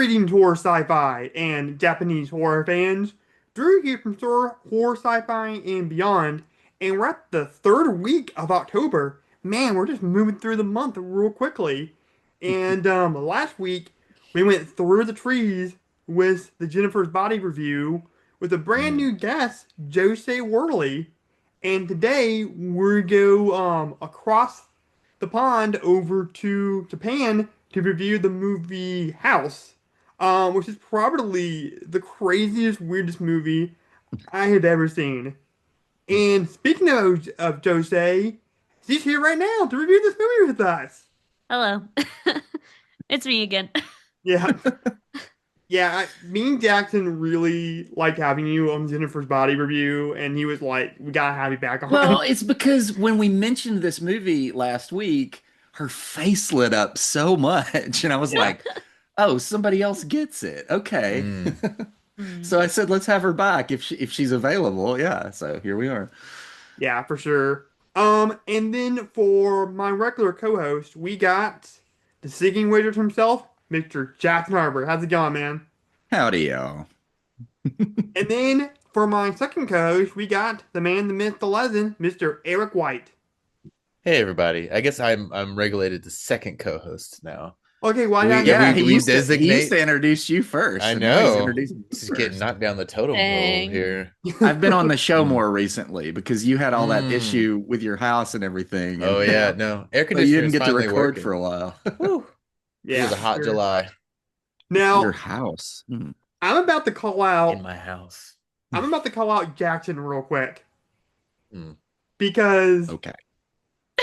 Greetings, horror sci-fi and Japanese horror fans. Drew here from Horror Sci-Fi and Beyond, and we're at the third week of October. Man, we're just moving through the month real quickly. And last week we went through the trees with the Jennifer's Body review with a brand Mm. new guest, Jocee Worley. And today we go across the pond over to Japan to review the movie House, which is probably the craziest, weirdest movie I have ever seen. And speaking of Jose, she's here right now to review this movie with us. Hello. It's me again. Yeah, yeah. Me and Jackson really liked having you on Jennifer's Body review, and he was like, "We gotta have you back on." Well, it's because when we mentioned this movie last week, her face lit up so much, and I was Yeah, like, "Oh, somebody else gets it." Okay. Mm. So Hmm. I said, "Let's have her back if she's available." Yeah, so here we are. yeah, for sure. And then for my regular co-host, we got the singing wizard himself, Mr. Jackson Harbor. How's it going, man? Howdy, y'all. And then for my second co-host, we got the man, the myth, the legend, Mr. Eric White. Hey everybody. I guess I'm regulated to second co-host now. Okay, why We not yeah, Yeah, you? we he used designate. to introduce you first, I and now he's know. introducing you Just getting first. knocked down the totem pole Dang. here. I've been on the show Mm. more recently because you had all that Mm. issue with your house and everything, Oh and yeah, Yeah, no. Air so you conditioner didn't is get to finally record for working. a while. Whew. It yeah, was a for hot sure. July Your Now, house. Hmm. I'm about to call in out, my house. I'm about to call out Jackson real quick Mm. because Okay.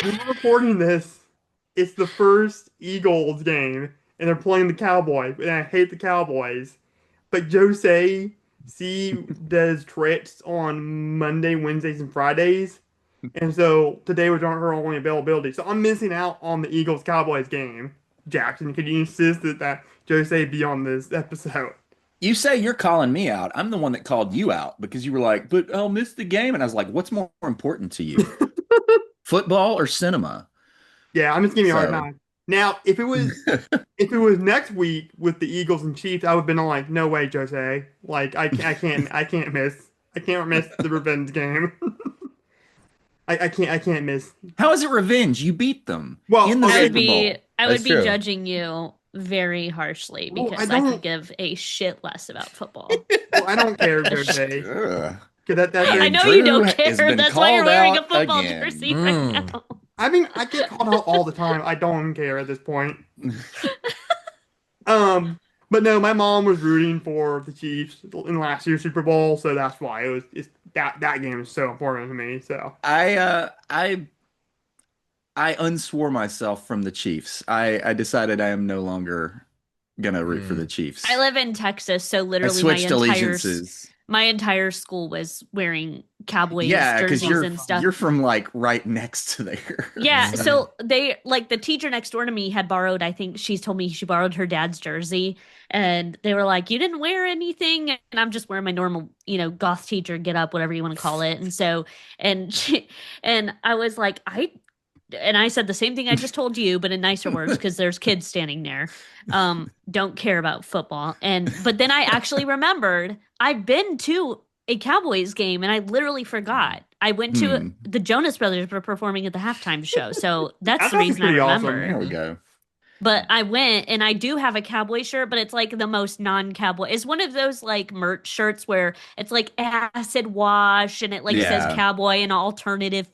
when we're recording this, it's the first Eagles game, and they're playing the Cowboys, and I hate the Cowboys. But Jose, C does trips on Monday, Wednesdays, and Fridays. And so today was on her only availability. So I'm missing out on the Eagles Cowboys game. Jackson, could you insist that Jose be on this episode? You say you're calling me out. I'm the one that called you out because you were like, but I'll miss the game. And I was like, what's more important to you? Football or cinema? Yeah, I'm just giving you a hard So time. Now, if it was next week with the Eagles and Chiefs, I would have been like, no way, Jose. Like I can't miss the revenge game. I can't miss. how is it revenge? You beat them Well, in the I okay. would Super be Bowl. I That's would be true. judging you very harshly Well, I because I could don't. give a shit less about football. Well, I don't care, Jose. Ugh. 'Cause I And know you Drew don't has care. been That's why you're called wearing a out football again. jersey right Mm. now. I mean, I get called out all the time. I don't care at this point. Um, but no, my mom was rooting for the Chiefs in last year's Super Bowl, so that's why it's that game is so important to me. So I unswore myself from the Chiefs. I decided I am no longer gonna root for the Mm. I Chiefs. live in Texas, so I literally switched allegiances. my entire school was wearing Cowboys Yeah, because jerseys you're and stuff. you're from like right next to there. Yeah, So, Mhm. so they like the teacher next door to me had borrowed, I think she's told me she borrowed her dad's jersey and they were like, "You didn't wear anything." And I'm just wearing my normal, goth teacher get up, whatever you want to call it. And so and she and I was like, I said the same thing I just told you, but in nicer words, because there's kids standing there. Don't care about football. But then I actually remembered I've been to a Cowboys game and I literally forgot. I went to hmm, the Jonas Brothers were performing at the halftime show. So that's that's the actually reason I pretty awesome. there remember. we go. But I went and I do have a cowboy shirt, but it's like the most non-cowboy. It's one of those like merch shirts where it's like acid wash and it like says Yeah, cowboy in alternative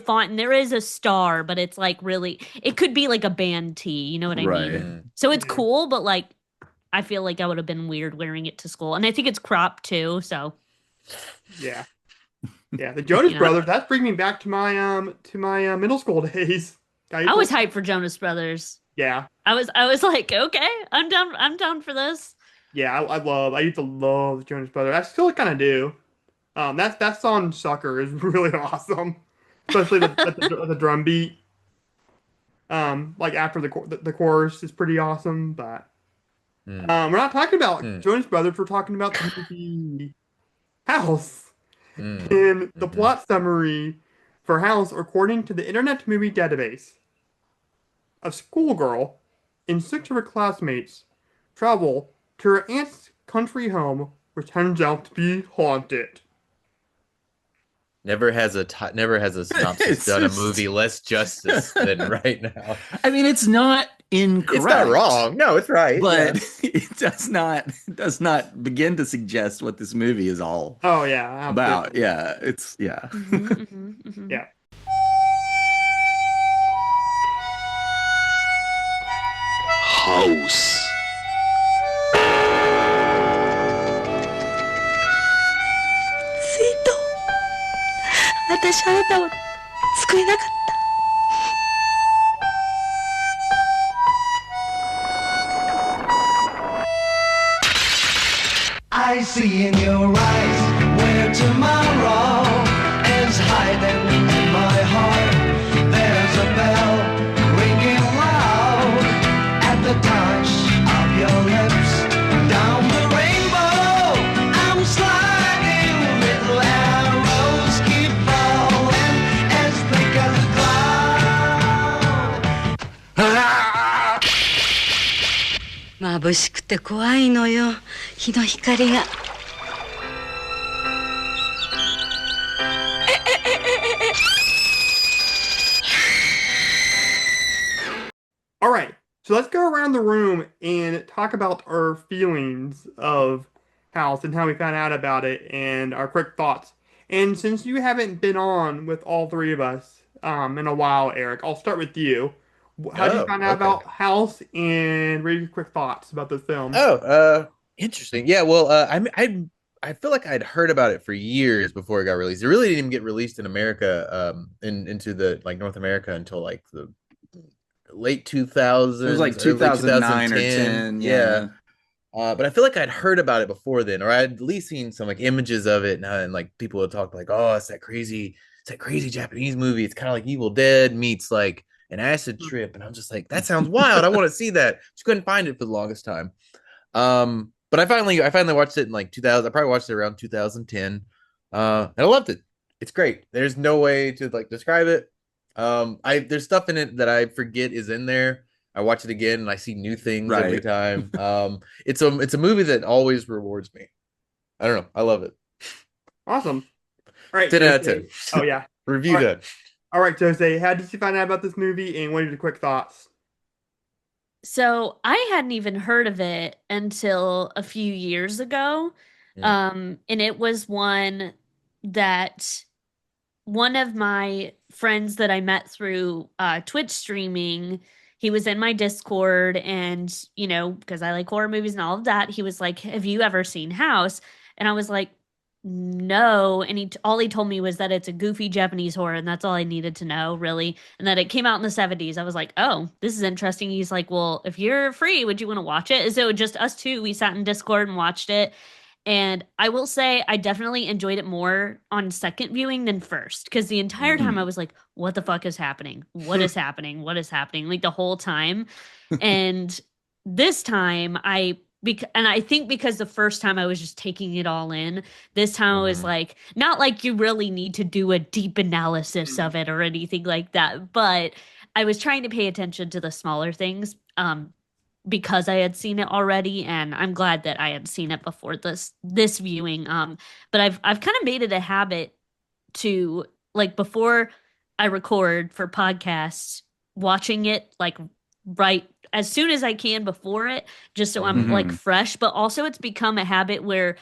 font and there is a star, but it's like really it could be like a band tee, you know what I right. mean? Mm. So it's Yeah, cool, but like I feel like I would have been weird wearing it to school. And I think it's cropped too, so yeah, yeah. The Jonas you know. Brothers. That's bringing me back to my middle school days. I used I to- was hyped for Jonas Brothers. yeah, I was like, okay, I'm down for this. yeah. I used to love the Jonas Brothers. I still kind of do. That song "Sucker" is really awesome, especially the drum beat. Like after the chorus is pretty awesome, but Mm. we're not talking about Mm. Jonas Brothers. We're talking about the movie House. Mm. And the Mhm. plot summary for House, according to the Internet Movie Database, a schoolgirl and six of her classmates travel to her aunt's country home, which turns out to be haunted. Never has a synopsis It's done a just movie less justice than right now. I mean, it's not It's not incorrect, wrong. No, it's right. but Yeah. it does not begin to suggest what this movie is all Oh yeah, about. absolutely. Yeah, it's yeah. Yeah. House. スイート、私あなたを救えなかった。I see in your eyes where tomorrow is hiding in my heart. There's a bell ringing loud at the touch of your lips. Down the rainbow, I'm sliding. Little arrows keep falling as thick as a cloud. 眩しくて怖いのよ、日の光が。All right, so let's go around the room and talk about our feelings of House and how we found out about it and our quick thoughts. And since you haven't been on with all three of us in a while, Eric, I'll start with you. How did you Oh, find out okay. about House and what are your quick thoughts about this film? Oh, interesting. Yeah, well, I feel like I'd heard about it for years before it got released. It really didn't even get released in America, into the like North America until like the late 2000s, It was like early 2009 or 2010. 10. Yeah. Yeah. But I feel like I'd heard about it before then, or I'd at least seen some like images of it, and like people would talk like, "Oh, it's that crazy Japanese movie. It's kind of like Evil Dead meets like an acid trip," and I'm just like, "That sounds wild. I want to see that." Just couldn't find it for the longest time. But I finally watched it in like 2000. I probably watched it around 2010, and I loved it. It's great. There's no way to like describe it. There's stuff in it that I forget is in there. I watch it again and I see new things every Right. time. It's a movie that always rewards me. I don't know. I love it. Awesome. All right, 10 out of Jose. 10. Oh yeah. Review All right. done. All right, Jose, how did you find out about this movie and what are your quick thoughts? So I hadn't even heard of it until a few years ago. And it was one that one of my friends that I met through Twitch streaming, he was in my Discord, and because I like horror movies and all of that, he was like, "Have you ever seen House?" And I was like, "No." And all he told me was that it's a goofy Japanese horror, and that's all I needed to know, really. And that it came out in the 70s. I was like, "Oh, this is interesting." He's like, "Well, if you're free, would you want to watch it?" And so just us two, we sat in Discord and watched it. And I will say I definitely enjoyed it more on second viewing than first, because the entire time I was like, what the fuck is happening? What is happening? What is happening? Like the whole time. And this time and I think because the first time I was just taking it all in, this time I was Mhm. like, not like you really need to do a deep analysis of it or anything like that, but I was trying to pay attention to the smaller things. Because I had seen it already, and I'm glad that I had seen it before this viewing. But I've kind of made it a habit to, like, before I record for podcasts, watching it like right as soon as I can before it, just so I'm like Mhm. fresh. But also it's become a habit where,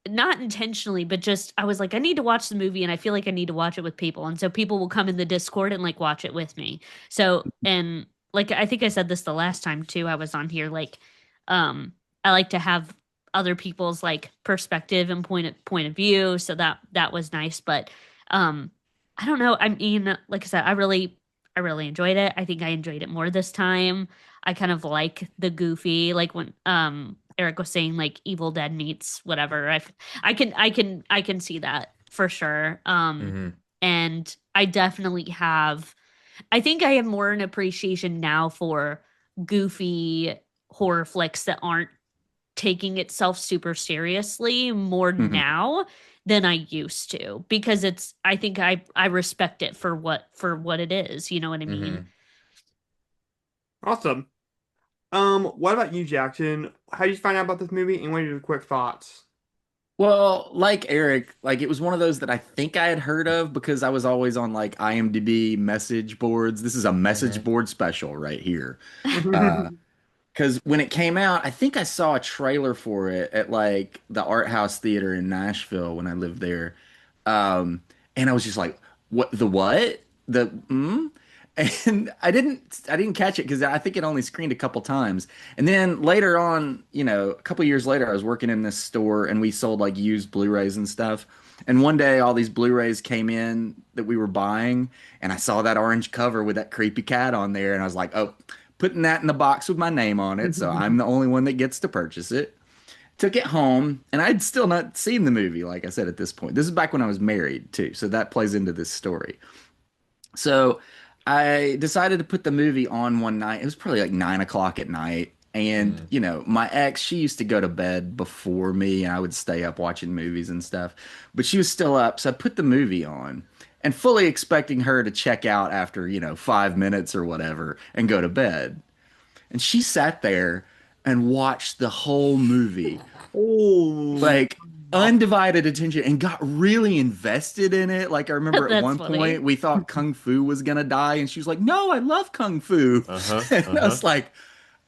not intentionally, but just I was like, I need to watch the movie and I feel like I need to watch it with people. And so people will come in the Discord and like watch it with me. So, and like I think I said this the last time too, I was on here, like I like to have other people's like perspective and point of view. So that was nice. But I don't know. I mean, like I said, I really enjoyed it. I think I enjoyed it more this time. I kind of like the goofy, like when Eric was saying like Evil Dead meets whatever. I can see that for sure. Mhm. And I definitely have. I think I have more an appreciation now for goofy horror flicks that aren't taking itself super seriously more Mhm. now than I used to, because I think I respect it for what it is. You know what I mean? Mhm. Awesome. What about you, Jackson? How did you find out about this movie, and what are your quick thoughts? Well, like Eric, like it was one of those that I think I had heard of because I was always on like IMDb message boards. This is a message Mhm. board special right here. Uh, Because when it came out, I think I saw a trailer for it at like the Art House Theater in Nashville when I lived there. Um, and I was just like, what the what? The And I didn't catch it because I think it only screened a couple times. And then later on, a couple years later, I was working in this store and we sold like used Blu-rays and stuff. And one day all these Blu-rays came in that we were buying, and I saw that orange cover with that creepy cat on there, and I was like, oh, putting that in the box with my name on it, so I'm the only one that gets to purchase it. Took it home, and I'd still not seen the movie, like I said at this point. This is back when I was married, too, so that plays into this story. So I decided to put the movie on one night. It was probably like 9 o'clock at night. And, Mm. my ex, she used to go to bed before me, and I would stay up watching movies and stuff. But she was still up, so I put the movie on and fully expecting her to check out after, 5 minutes or whatever and go to bed. And she sat there and watched the whole movie, Oh, like undivided attention, and got really invested in it. Like I remember at That's one funny. point we thought Kung Fu was gonna die, and she was like, "No, I love Kung Fu." Uh-huh. And I Uh-huh. was like,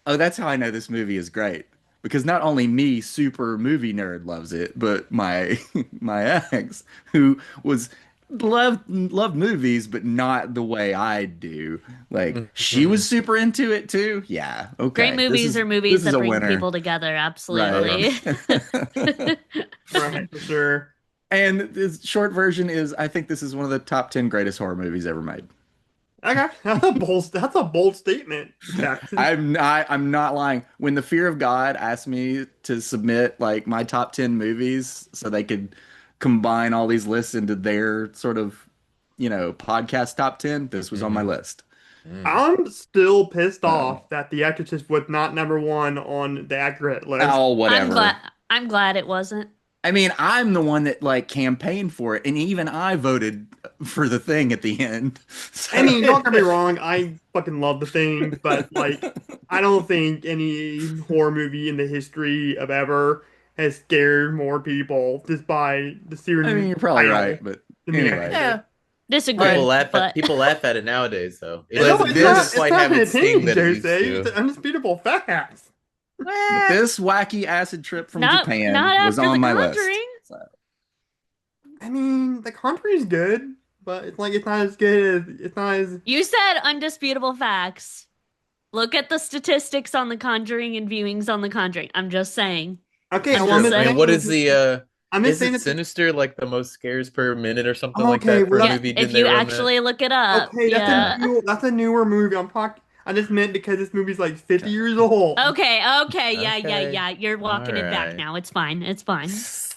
"Oh, that's how I know this movie is great." Because not only me, super movie nerd, loves it, but my my ex, who was loved movies, but not the way I do. Like she was Mhm. super into it too. Yeah, Great okay. This movies is are movies this is that a bring winner. people together. Right. Absolutely. right, for sure. And the short version is I think this is one of the top 10 greatest horror movies ever made. Okay, that's a bold statement, Jackson. I'm not lying. When the Fear of God asked me to submit like my top 10 movies so they could combine all these lists into their sort of, podcast top 10, this was on my Mhm. list. Mm. I'm still pissed So, off that The Exorcist was not number one on the accurate list. oh, I'm glad. whatever. I'm glad it wasn't. I mean, I'm the one that like campaigned for it, and even I voted for the thing at the end. I So, mean, don't get me wrong, I fucking love the thing, but like, I don't think any horror movie in the history of ever has scared more people just by the I sheer mean, you're probably right, title but than The anyway. Exorcist. Yeah. Disagree, People but laugh at it nowadays, though. It But No, doesn't, it's it not. doesn't this It's quite not have an its sting opinion, that it used Jose. It's to. an undisputable facts. But this wacky acid trip from not Japan was after The on my list. Conjuring. So, I mean, The Conjuring is good, but it's like it's not as good as it's not as. You said undisputable facts. Look at the statistics on The Conjuring and viewings on The Conjuring. I'm just saying. Okay, I'm well, I'm just just I mean, saying. what saying. is the I'm just is saying it that. Sinister like the most scares per minute or something like Okay, that for well, a Yeah, that's movie? if Didn't they you run that? actually look it up. okay. Yeah. That's a newer movie. I just meant because this movie's like 50 years old. Okay, yeah, Okay. yeah. You're walking it back Alright. now. It's fine. It's fine.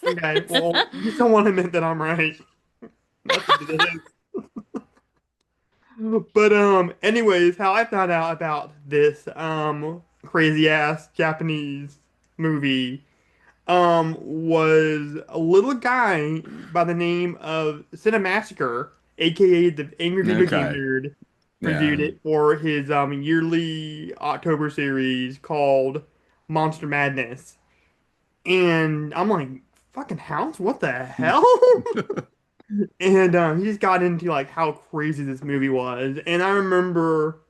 Okay, well, you don't want to admit that I'm right. That's what it is. But anyways, how I found out about this crazy ass Japanese movie was a little guy by the name of Cinemassacre, aka the Angry Video Game okay. Nerd, Yeah. reviewed it for his yearly October series called Monster Madness. And I'm like, fucking house, what the hell? And he just got into like how crazy this movie was. And I remember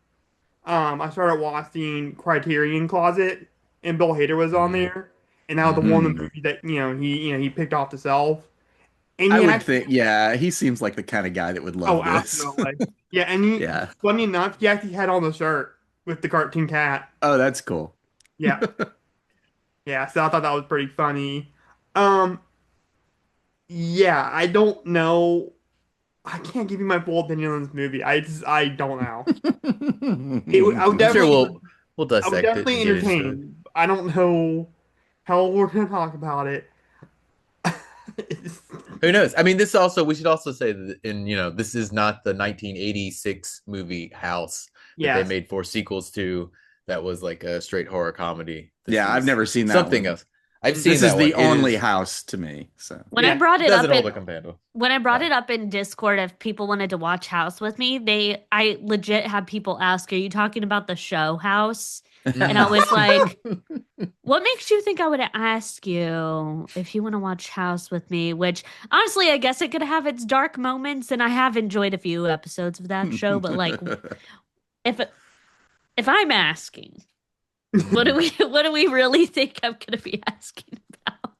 I started watching Criterion Closet and Bill Hader was on Mhm. there. And that was the one of the Mhm. movies that, he picked off the shelf. And I he would actually, think, yeah, he seems like the kind of guy that would oh, love this. absolutely. Yeah, and Yeah. funny enough, he actually had on the shirt with the cartoon cat. Oh, that's cool. Yeah. Yeah, so I thought that was pretty funny. Um, yeah, I don't know. I can't give you my full opinion on this movie. I don't know. I would I'm sure definitely, we'll I would dissect it definitely and get into it. entertain. I don't know how we're gonna talk about it. It's- Who knows? I mean, we should also say that this is not the 1986 movie House that they yes, made four sequels to. That was like a straight horror comedy. This Yeah, I've is never seen that something one. else. I've seen This that is one. the It only is, house to me. So When I yeah. brought it it up doesn't hold in a candle. when I brought Yeah. it up in Discord, if people wanted to watch House with me, I legit had people ask, "Are you talking about the show House?" And I was like, what makes you think I would ask you if you want to watch House with me? Which honestly, I guess it could have its dark moments, and I have enjoyed a few episodes of that show. But like, if if I'm asking, what do we really think I'm gonna be asking about?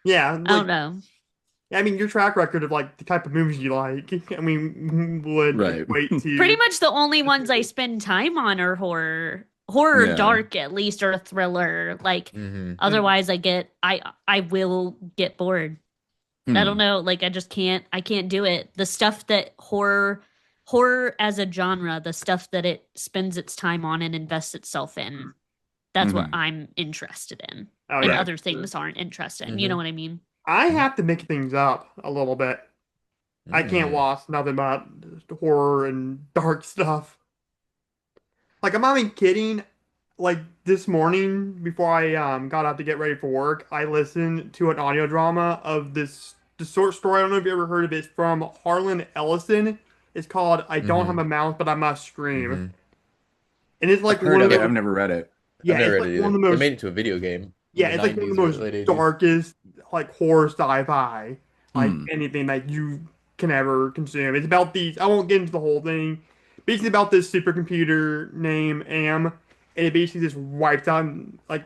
Yeah, I like, don't know. I mean, your track record of like the type of movies you like, I mean, would Right. equate Pretty to. much the only ones I spend time on are horror Yeah. dark at least, or a thriller. Like Mhm. otherwise, I will get bored. I don't know, like I can't do it. The stuff that horror as a genre, the stuff that it spends its time on and invests itself in, that's what Mhm. I'm interested in. Oh And yeah, other things aren't interested in. You know what I mean? I have to mix things up a little bit. I can't Mm. watch nothing but horror and dark stuff. Like I'm not even kidding. Like this morning, before I got up to get ready for work, I listened to an audio drama of the short story. I don't know if you ever heard of it. It's from Harlan Ellison. It's called "I Don't Have Mhm. a Mouth, but I Must Scream," Mhm. and it's I've like heard one of of it. those. I've never read it. I've Yeah, never it's read like it one either. of the They most. made it to a video game in Yeah, the it's like one of 90s the or most late 80s. darkest like horror sci-fi, like Hmm. anything that you can ever consume. It's about these. I won't get into the whole thing. Basically, about this supercomputer named Am, and it basically just wipes out like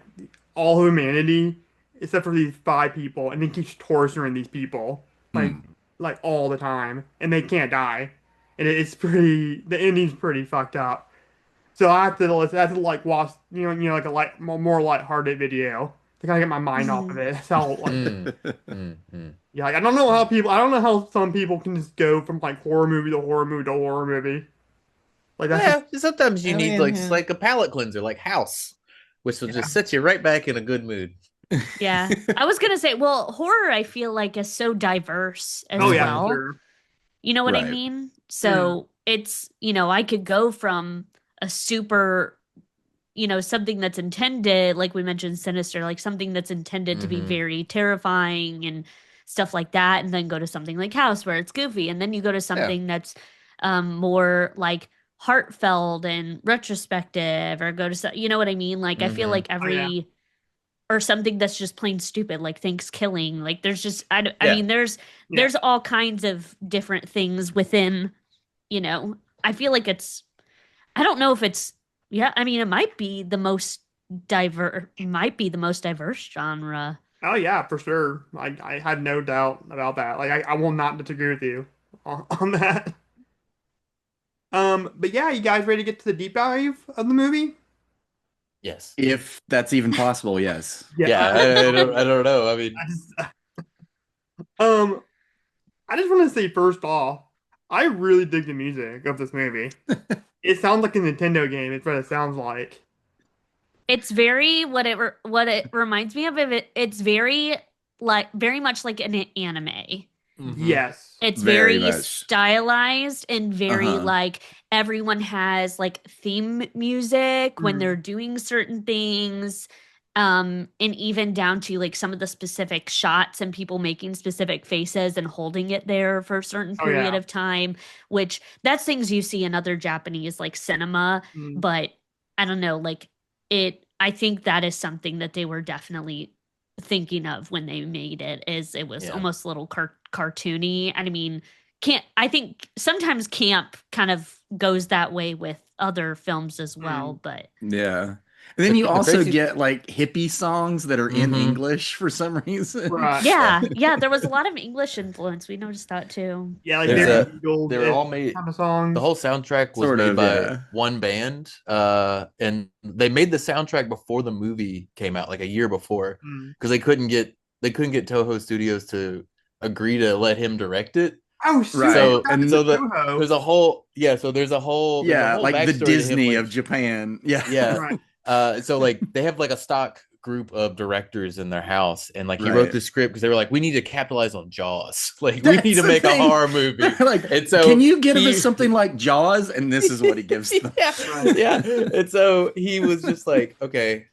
all humanity except for these five people, and then keeps torturing these people like Hmm. like all the time, and they can't die. And it's pretty. The ending's pretty fucked up. So I have to like watch, like a more lighthearted video to kind of get my mind off of it. That's how like, Mm. Mm. Mm. yeah, like, I don't know how some people can just go from like horror movie to horror movie to horror movie. Like that's just, Yeah, sometimes you I need mean, like just yeah. like a palate cleanser, like House, which will yeah, just set you right back in a good mood. Yeah. I was gonna say, well, horror I feel like is so diverse oh as yeah, for Mhm. well. sure. You know what I Right. mean? Mm, So it's, I could go from a super, something that's intended, like we mentioned, sinister, like something that's intended to be Hmm. very terrifying and stuff like that, and then go to something like House where it's goofy, and then you go to Yeah. something that's more like heartfelt and retrospective, or go to you know what I mean? Like I feel Hmm. like oh yeah, every or something that's just plain stupid, like Thanksgiving. Like there's just I Yeah. mean yeah. there's all kinds of different things within, I feel like it's I don't know if it's yeah, I mean it might be the most diverse genre. Oh yeah, for sure. I had no doubt about that. Like I will not disagree with you on that. But yeah, you guys ready to get to the deep dive of the movie? Yes. If that's even possible, yes. Yeah. Yeah, I don't know. I mean, I just, um, I just want to say first off, I really dig the music of this movie. It sounds like a Nintendo game. It's what it sounds like. It's very what it reminds me of it's very much like an anime. hmm. Yes. It's Very very much. stylized and very Uh-huh. like everyone has like theme music when they're Mm. doing certain things. And even down to like some of the specific shots and people making specific faces and holding it there for a certain Oh period yeah. of time, which that's things you see in other Japanese like cinema, Mm. but I don't know, like I think that is something that they were definitely thinking of when they made it is it was Yeah. almost a little cartoony. And I mean, can't I think sometimes camp kind of goes that way with other films as well, Mm. but Yeah. And then you The also crazy. get like hippie songs that are in Hmm. English for some reason. Right. yeah, yeah, there was a lot of English influence. We noticed that too. Yeah, like There's Barry Yeah. Eagles, they were all made. kind of The songs. whole soundtrack was Sort made of, by yeah. one band, and they made the soundtrack before the movie came out, like a year before, Mm. because they couldn't get Toho Studios to agree to let him direct it. Oh shoot! I Right. So forgot And it's so Toho. there's a whole yeah, so there's a yeah, whole like the backstory to him, Disney like of Japan. Yeah. yeah. Right. So like they have like a stock group of directors in their house, and like he wrote Right. the script because they were like, we need to capitalize on Jaws. Like we need That's to the make a thing. horror movie. They're like, And so can you get he us something like Jaws? And this is what he gives them. yeah, Right. yeah. And so he was just like, okay,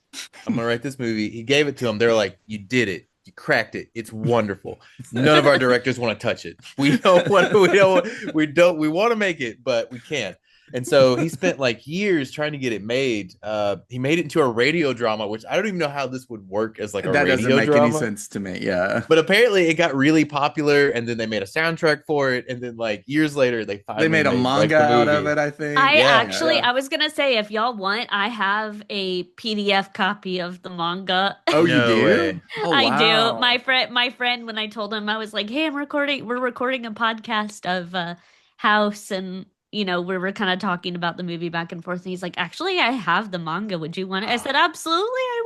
I'm gonna write this movie. He gave it to him. They're like, you did it. You cracked it. It's wonderful. None of our directors want to touch it. We don't want. We want to make it, but we can't. And so he spent like years trying to get it made. He made it into a radio drama, which I don't even know how this would work as like a That doesn't radio make any drama. sense to me. Yeah. But apparently it got really popular, and then they made a soundtrack for it, and then like years later they finally They made a like manga the out of movie. it, I think. I Yeah, actually, yeah. I was gonna say, if y'all want, I have a PDF copy of the manga. Oh, you No do? way. Oh, I wow. do. My friend, when I told him, I was like, "Hey, we're recording a podcast of House, and we were kind of talking about the movie back and forth." And he's like, "Actually, I have the manga. Would you want it?" I said, "Absolutely, I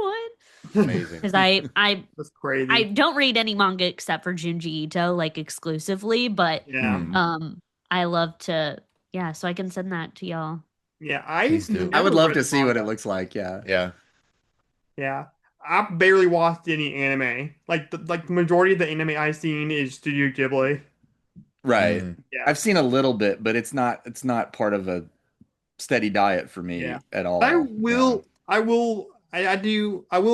would," Amazing. because I That's crazy. don't read any manga except for Junji Ito, like exclusively, but Yeah. Hmm. I love to, yeah, so I can send that to y'all. Yeah, I Please do. I would never love read to the see what it manga. looks like. Yeah. Yeah. Yeah. I barely watched any anime. Like the majority of the anime I've seen is Studio Ghibli. Right. Mm. Yeah. I've seen a little bit, but it's not part of a steady diet for me Yeah. at all. I will I will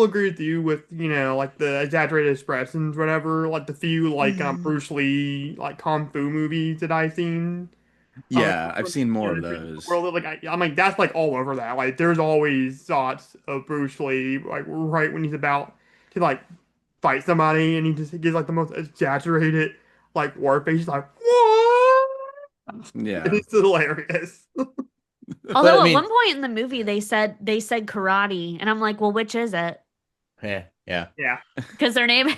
agree with you with, like the exaggerated expressions, whatever, like the few like Bruce Lee like kung fu movies that I've seen. Yeah, I've seen more of The those. world, like I'm like that's like all over that. Like there's always shots of Bruce Lee like right when he's about to like fight somebody and he just gives like the most exaggerated like war face. He's like, what? Yeah. It's hilarious. Although I at one mean, point in the movie they said karate, and I'm like, well, which is it? yeah, yeah. Yeah. Because their name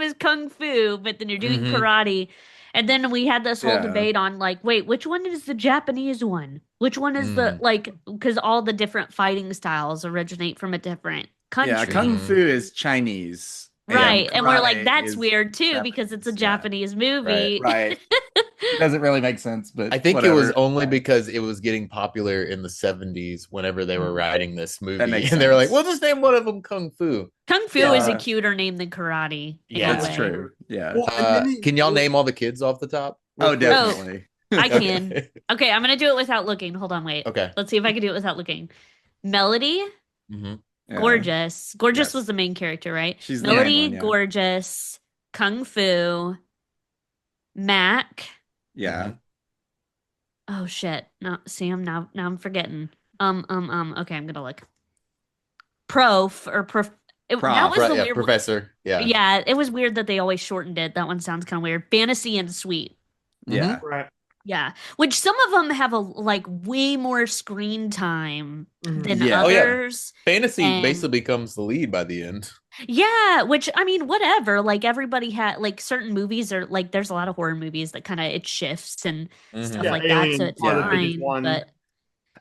is kung fu, but then you're doing Mhm. karate. And then we had this whole Yeah. debate on like, wait, which one is the Japanese one? Which one is the Mm. like, because all the different fighting styles originate from a different Yeah, country. Kung Mhm. Fu is Chinese. Right. And we're like, karate that's is weird too, because it's a Japanese. Yeah. Japanese Right. movie. Right. Doesn't really make sense, but I think it was whatever. only because it was getting popular in the 70s whenever they were writing this movie. makes And they were like, sense. well, just name one of them Kung Fu. Kung Fu is a Yeah. cuter name than karate. Yeah. That's Anyway. true. Yeah. Well, and then Can y'all name all the kids off the top? Oh, real quick? definitely. I can. Okay, I'm gonna do it without looking. Hold on, wait. Okay. Let's see if I can do it without looking. Melody, hmm Yeah. Gorgeous. Gorgeous Yes. was the main character, right? She's the main Melody, one, yeah. Gorgeous, Kung Fu, Mac. Yeah. Oh shit. No, Sam, now I'm forgetting. Okay, I'm gonna look. Prof or prof. Prof. That was the yeah, weird. Professor. Yeah. Yeah, it was weird that they always shortened it. That one sounds kind of weird. Fantasy and Sweet. Yeah. Right. Yeah, which some of them have a like way more screen time Mhm. than Yeah. Oh, yeah. others. Fantasy And- basically becomes the lead by the end. Yeah, which I mean, whatever. Like everybody had like certain movies are like there's a lot of horror movies that kind of it shifts and stuff Yeah, like that, so Alien it's are the biggest fine. one. But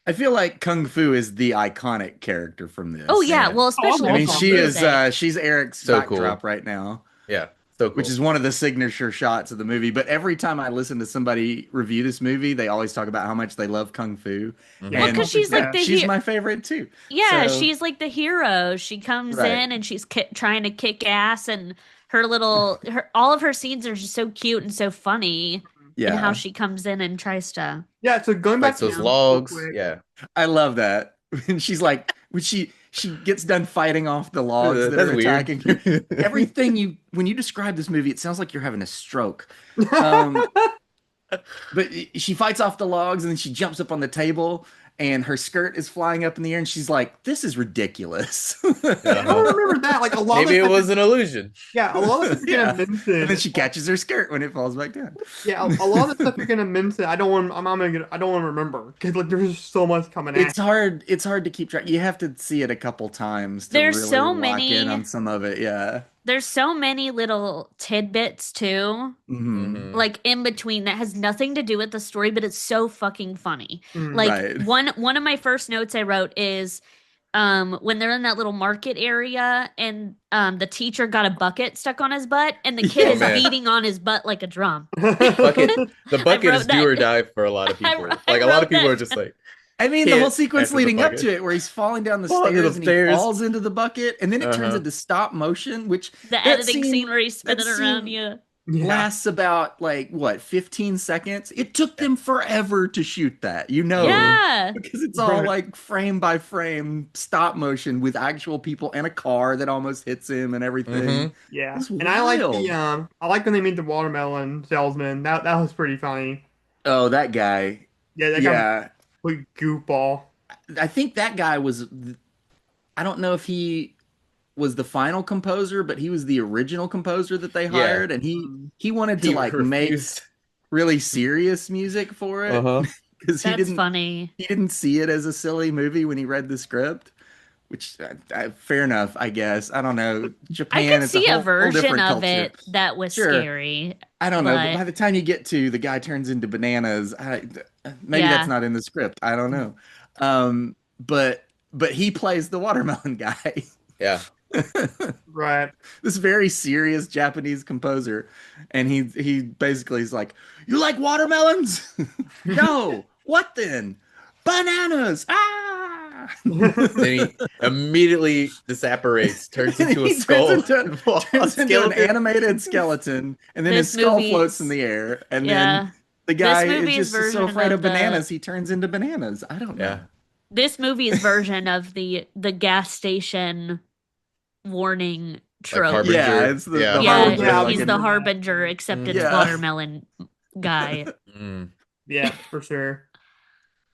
I feel like Kung Fu is the iconic character from this. oh yeah, Yeah. well especially I I mean, with love she Kung Fu is Day. she's Eric's So cool. backdrop right now, Yeah. So cool. which is one of the signature shots of the movie. But every time I listen to somebody review this movie, they always talk about how much they love Kung Fu. Mhm. Well, And 'cause she's like the she's he- my favorite too. Yeah, So- she's like the hero. She comes Right. in and she's trying to kick ass, and all of her scenes are just so cute and so funny. Yeah, And how she comes in and tries to. Yeah, so going back Fights those to logs. real quick, Yeah. I love that. And she's like, when she gets done fighting off the logs that That's are attacking her. weird. Everything when you describe this movie, it sounds like you're having a stroke. Um, But she fights off the logs and then she jumps up on the table and her skirt is flying up in the air and she's like, "This is ridiculous." I don't remember that. Like a lot Maybe of it stuff, was an illusion. yeah, a lot of stuff you're Yeah. gonna mention. And then she catches her skirt when it falls back down. Yeah, a lot of the stuff you're gonna mention. I don't want. I don't want to remember because like there's just so much coming at. It's hard. It's hard to keep track. You have to see it a couple times to There's really so lock many- in on some of it. Yeah. There's so many little tidbits too, Mhm. Mhm. like in between that has nothing to do with the story, but it's so fucking funny. Mm. Like Right. one of my first notes I wrote is when they're in that little market area and the teacher got a bucket stuck on his butt and the kid Oh, is man. beating on his butt like a drum. Bucket. The bucket wrote is do or that. die for a lot of I people. wrote- I Like a lot wrote of people that are just like, I mean, the Can't whole sequence enter the leading up bucket. to it, where he's falling down the Falling stairs to the and stairs. he falls into the bucket, and then it turns Uh-huh. into stop motion, which The that editing scene where he's spinning that around scene you. Yeah. lasts about like what 15 seconds. It took them forever to shoot that, you know, Yeah. because it's all Right. like frame by frame stop motion with actual people and a car that almost hits him and everything. Mhm. Yeah, It's and I like wild. I like when they meet the watermelon salesman. That was pretty funny. Oh, that guy. Yeah, that guy. Yeah. Like goofball. I think that guy was. I don't know if he was the final composer, but he was the original composer that they Yeah. hired, and he Mm. he wanted to He like make refused. really serious music for it Uh-huh. because That's funny. he didn't see it as a silly movie when he read the script. Which fair enough, I guess. I don't know. I Japan, could it's a see a whole version different of culture. it that was Sure, scary, I don't know, but but by the time you get to the guy turns into bananas, maybe that's yeah. not in the script. I don't know. Um, but he plays the watermelon guy. Yeah. Right. This very serious Japanese composer, and he basically is like, "You like watermelons? No. What then? Bananas! Ah!" Then he immediately disapparates, turns And into a he turns skull, into a turns into an skeleton. animated skeleton, and then his This skull floats in movie's the air, and then yeah. the This guy is movie's just so version afraid of of the bananas, he turns into bananas. I don't Yeah. know. this movie's version of the gas station warning Like trope. Yeah, Harbinger. it's the Yeah. Oh Yeah, harbinger, yeah, I like he's in the remember that. harbinger, except it's Mhm. yeah. watermelon guy. Mm. Yeah, for sure.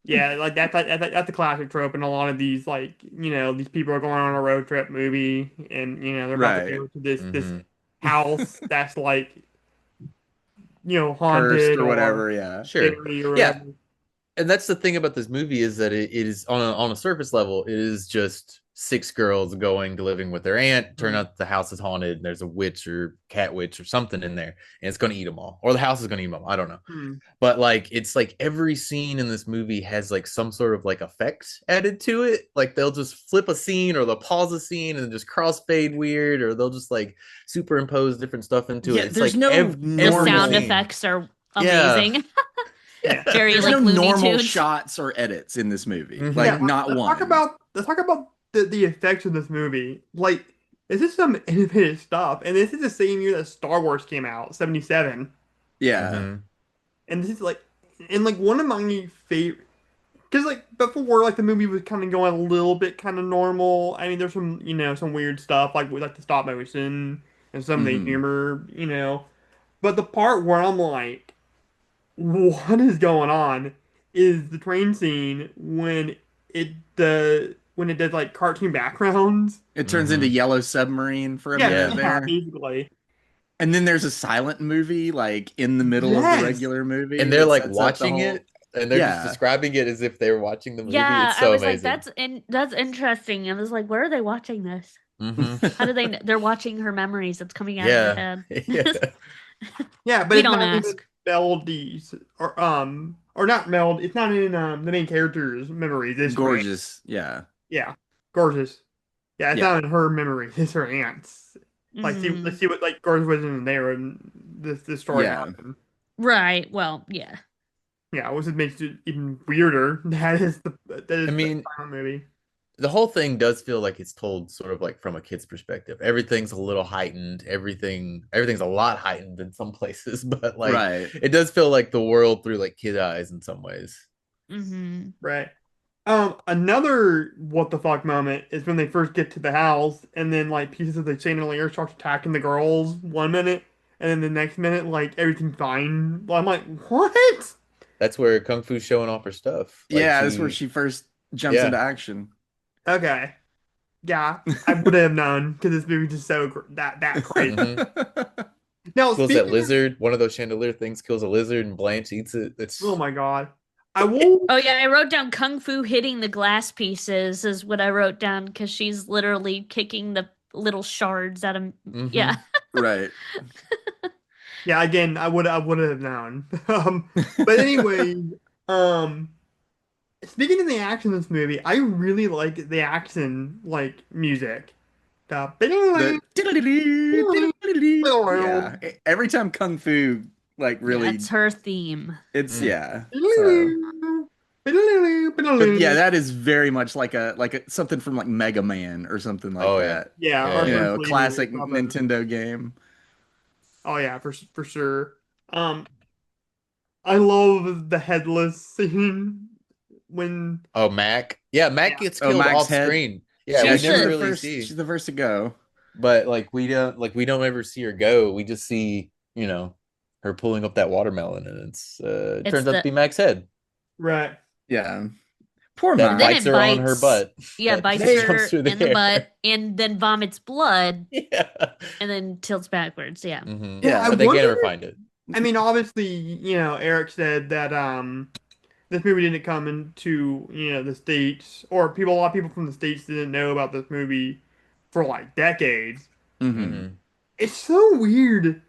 Yeah, like that's a classic trope in a lot of these, like, these people are going on a road trip movie, and they're about to Right. go to this Mhm. house that's like Cursed haunted or or whatever, yeah. Sure. scary or Yeah. whatever. And that's the thing about this movie is that it is on a surface level, it is just six girls going to living with their aunt. Turn out the house is haunted and there's a witch or cat witch or something in there, and it's going to eat them all, or the house is going to eat them all. I don't know. Hmm. But like it's like every scene in this movie has like some sort of like effect added to it. Like they'll just flip a scene or they'll pause a scene and just crossfade weird, or they'll just like superimpose different stuff into it. Yeah, It's there's like no The every normal sound scene. effects are Yeah. amazing. Yeah. Very there's no like Looney normal Tunes. shots or edits in this movie. Yeah, Like Mhm. not one. let's talk about the effects of this movie. Like, this is some innovative stuff, and this is the same year that Star Wars came out, 77. Yeah. Mhm. And this is like one of my favorite, because like before, like the movie was kind of going a little bit kind of normal. I mean, there's some some weird stuff like with like the stop motion and some of the Hmm. humor. But the part where I'm like, what is going on is the train scene when it does like cartoon backgrounds. It turns into Mhm. Yellow Submarine for a Yeah, minute Yeah. yeah, there. basically. And then there's a silent movie like in the middle of the Yes. regular movie And they're that like sets up the watching whole. it and they're just Yeah. describing it as if they were watching the movie. Yeah, It's I so was like, amazing. that's interesting. I was like, where are they watching this? Hmm. How do they're watching her memories that's coming out of her Yeah. head. Yeah. Yeah, but We it's don't not even ask. Melodies or not Meld. It's not in the main character's memories. It's her aunt. Gorgeous. Yeah. Yeah, gorgeous. Yeah, it's Yeah. not in her memory. It's her aunt's. Like, Mhm. let's see what like gorgeous wasn't there and this story Yeah. happened. Right. Well, yeah. Yeah, which makes it even weirder. That is I the mean, final movie. the whole thing does feel like it's told sort of like from a kid's perspective. Everything's a little heightened. Everything's a lot heightened in some places, but like Right. it does feel like the world through like kid eyes in some ways. Hmm. Right. Another what the fuck moment is when they first get to the house, and then like pieces of the chandelier starts attacking the girls 1 minute, and then the next minute like everything's fine. Well, I'm like, what? That's where Kung Fu's showing off her stuff. Like Yeah, that's where she first jumps yeah. into action. Okay, yeah, I would have known because this movie just so that crazy. Mhm. Now Kills that speaking of, lizard. One of those chandelier things kills a lizard and Blanche eats it. It's oh my god, I will. Oh yeah, I wrote down Kung Fu hitting the glass pieces is what I wrote down because she's literally kicking the little shards out of. Mhm. Yeah. Right. Yeah, again, I would have known. But anyway, um. Speaking of the action in this movie, I really like the action like music. The The yeah. Every time Kung Fu like Yeah, really it's her theme. it's Mm. yeah. So but yeah, yeah, that is very much like a something from like Mega Man or something like Oh, yeah. that. Yeah, or You yeah. know, Hercules or classic something. Nintendo game. Oh yeah, for sure. Um, I love the headless scene when Oh, Mac. Yeah, Mac yeah. gets Oh, killed Mac's off head. screen. Yeah, Yeah, we She's she's never the the really first. see. She's the first to go. But we don't ever see her go. We just see, her pulling up that watermelon and it It's turns out to the be Mac's head. Right. Yeah. Poor That And then Mike. bites it her on her bites, butt. yeah, That bites just They jumps her through in the the butt air. and then vomits blood Yeah. and then tilts backwards. Yeah. Yeah, I yeah. But they can't wonder. ever find it. I mean, obviously, Eric said that this movie didn't come into the states, or a lot of people from the states didn't know about this movie for like decades. Hmm. Hmm. It's so weird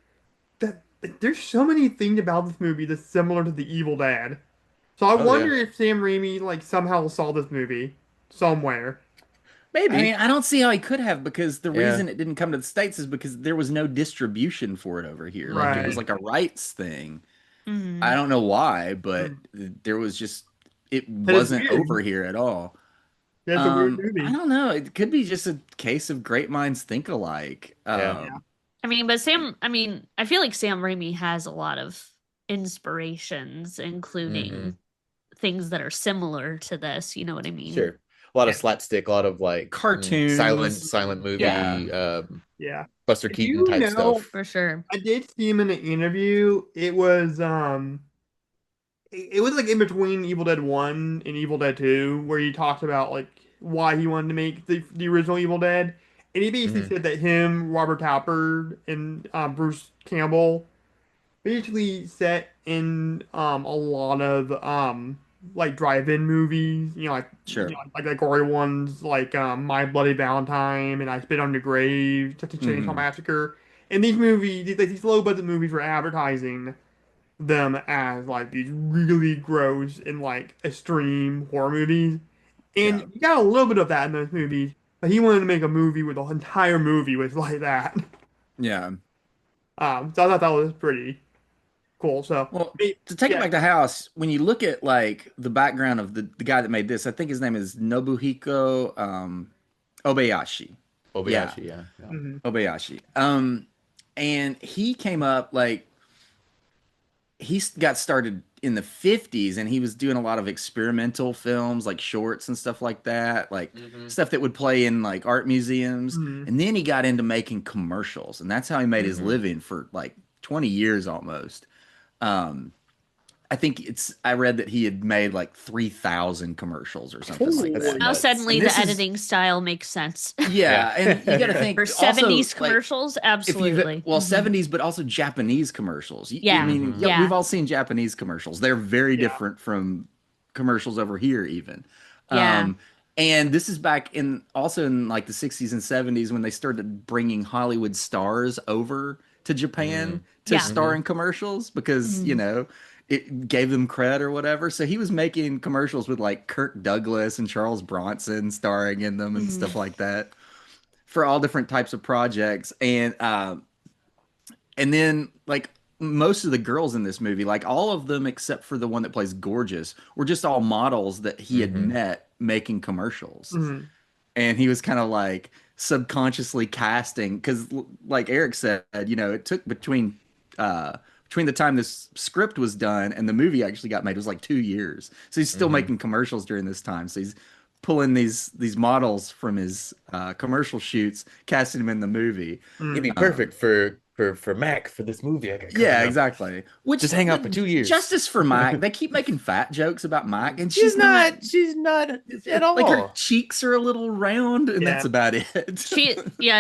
that like, there's so many things about this movie that's similar to The Evil Dad. So I Oh yeah. wonder if Sam Raimi like somehow saw this movie somewhere. I Maybe. mean, I don't see how he could have because the Yeah. reason it didn't come to the States is because there was no distribution for it over here. Like it was Right. Hmm. like a rights thing. I Hmm. don't know why, but Mm. there was just it But it's wasn't over weird. here at all. That's a weird I movie. don't know. It could be just a case of great minds think alike. Yeah. Yeah. I mean, but I mean, I feel like Sam Raimi has a lot of inspirations, Hmm. including things that are similar to this. You know what I mean? Sure. A lot of Yeah. slapstick, a lot of like silent Cartoons. silent Yeah. movie, Yeah. Buster If Keaton you type know, stuff. For sure. I did see him in an interview. It was like in between Evil Dead 1 and Evil Dead 2 where he talked about like why he wanted to make the original Evil Dead. And he basically Hmm. said that him, Robert Tapper, and Bruce Campbell basically set in a lot of like drive-in movies, Sure. like gory ones like My Bloody Valentine and I Spit on Your Grave, Texas Chainsaw Hmm. Massacre. And these movies, these low-budget movies were advertising them as like these really gross and like extreme horror movies. And Yeah. you got a little bit of that in those movies, but he wanted to make a movie where the entire movie was like that. Yeah. So I thought that was pretty cool. So, Well, I to take it yeah. back to house, when you look at like the background of the guy that made this, I think his name is Nobuhiko Obayashi. Yeah, Obayashi, yeah. Yeah. Mhm. Obayashi. And he came up like got started in the 50s and he was doing a lot of experimental films like shorts and stuff like that, like Hmm. stuff that would play in like art museums. Mhm. And then he got into making commercials and that's how he made his Hmm. living for like 20 years almost. Um, I read that he had made like 3,000 commercials or something like That's Holy. that. Now nuts. suddenly And the this is editing style makes sense. Yeah. yeah, and you got to Yeah. think For also 70s like commercials, if you've absolutely. well Mhm. 70s but also Japanese commercials. I Yeah. mean, Hmm. yeah, we've Yeah. all seen Japanese commercials. They're very Yeah. different from commercials over here even. Yeah. Um and this is back in also in like the 60s and 70s when they started bringing Hollywood stars over to Japan Hmm. to Yeah. star Hmm. in commercials because, Mhm. it gave them cred or whatever. So he was making commercials with like Kirk Douglas and Charles Bronson starring in them and Mhm. stuff like that for all different types of projects. And then like most of the girls in this movie, like all of them except for the one that plays Gorgeous, were just all models that he had Hmm. met making commercials. Mhm. And he was kind of like subconsciously casting because like Eric said, it took between the time this script was done and the movie actually got made, it was like 2 years. So he's still Hmm. making commercials during this time. So he's pulling these models from his commercial shoots, casting them in the movie. It'd be Mhm. Um, perfect for Mac for this movie I got yeah, coming up. exactly. Which Just hang out for 2 years. justice for Mike. They keep making fat jokes about Mike, and She's not at like her all. cheeks are a little round, and that's Yeah. about it.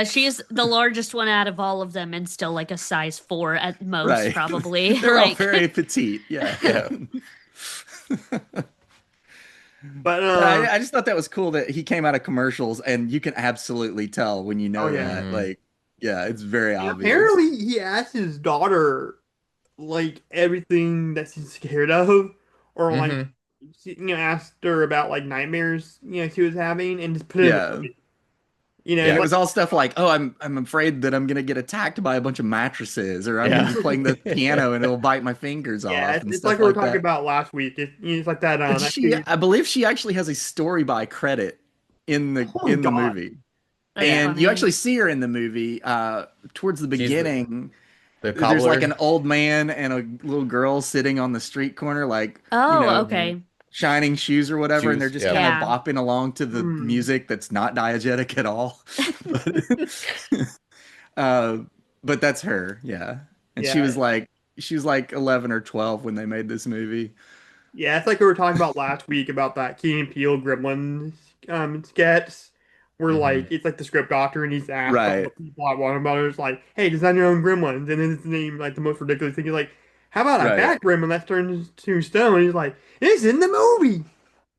She's the largest one out of all of them and still like a size 4 at most, Right. probably. They're all Like, very petite. Yeah. Yeah. But But I just thought that was cool that he came out of commercials and you can absolutely tell when you oh know yeah. that. Hmm. Like, yeah, it's very And obvious. apparently he asked his daughter like everything that she's scared of, or like Hmm. asked her about like nightmares she was having, and just put it in the Yeah. movie. And Yeah. it Like was all stuff like, oh, I'm afraid that I'm gonna get attacked by a bunch of mattresses, or I'm gonna Yeah. be playing the piano and it'll bite my fingers yeah, off it's, and it's like stuff we were like talking that. about last week. It's like that And that series. I believe she actually has a story by credit in the Oh in the God, movie. that's yeah, And you funny. actually see her in the movie towards the She's beginning. the There's like cobbler. an old man and a little girl sitting on the street corner, like, Oh, Hmm. okay. shining shoes or whatever, and they're Shoes. just Yeah. kind of Yeah. bopping along to the mm, music that's not diegetic at all. Uh, but that's her, yeah. And yeah, she was like 11 or 12 when they made this movie. Yeah, it's like we were talking about last week about that Key and Peele Gremlins sketch, where Hmm. like it's like the script doctor and he's asked all the Right. people at Warner Brothers like, "Hey, design your own Gremlins," and then his name like the most ridiculous thing is like, "How about a Right. fat Gremlin that turns to stone?" He's like, "It's in the movie."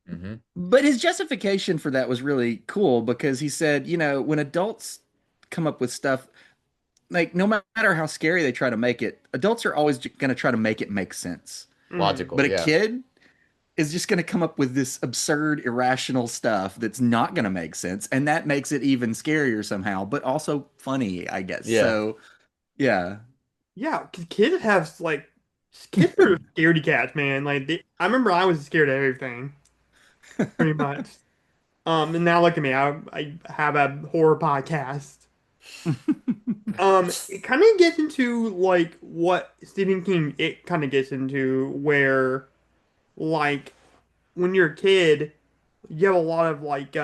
Hmm. But his justification for that was really cool because he said, when adults come up with stuff, like no matter how scary they try to make it, adults are always going to try to make it make sense. Mm. But Logical, a yeah. kid is just going to come up with this absurd, irrational stuff that's not going to make sense. And that makes it even scarier somehow, but also funny, I guess. Yeah. So, yeah. Yeah, 'cause kids have like kids are scaredy cats, man. Like I remember I was scared of everything, pretty much. And now look at me. I have a horror podcast. It kind of gets into like what Stephen King it kind of gets into where like when you're a kid, you have a lot of like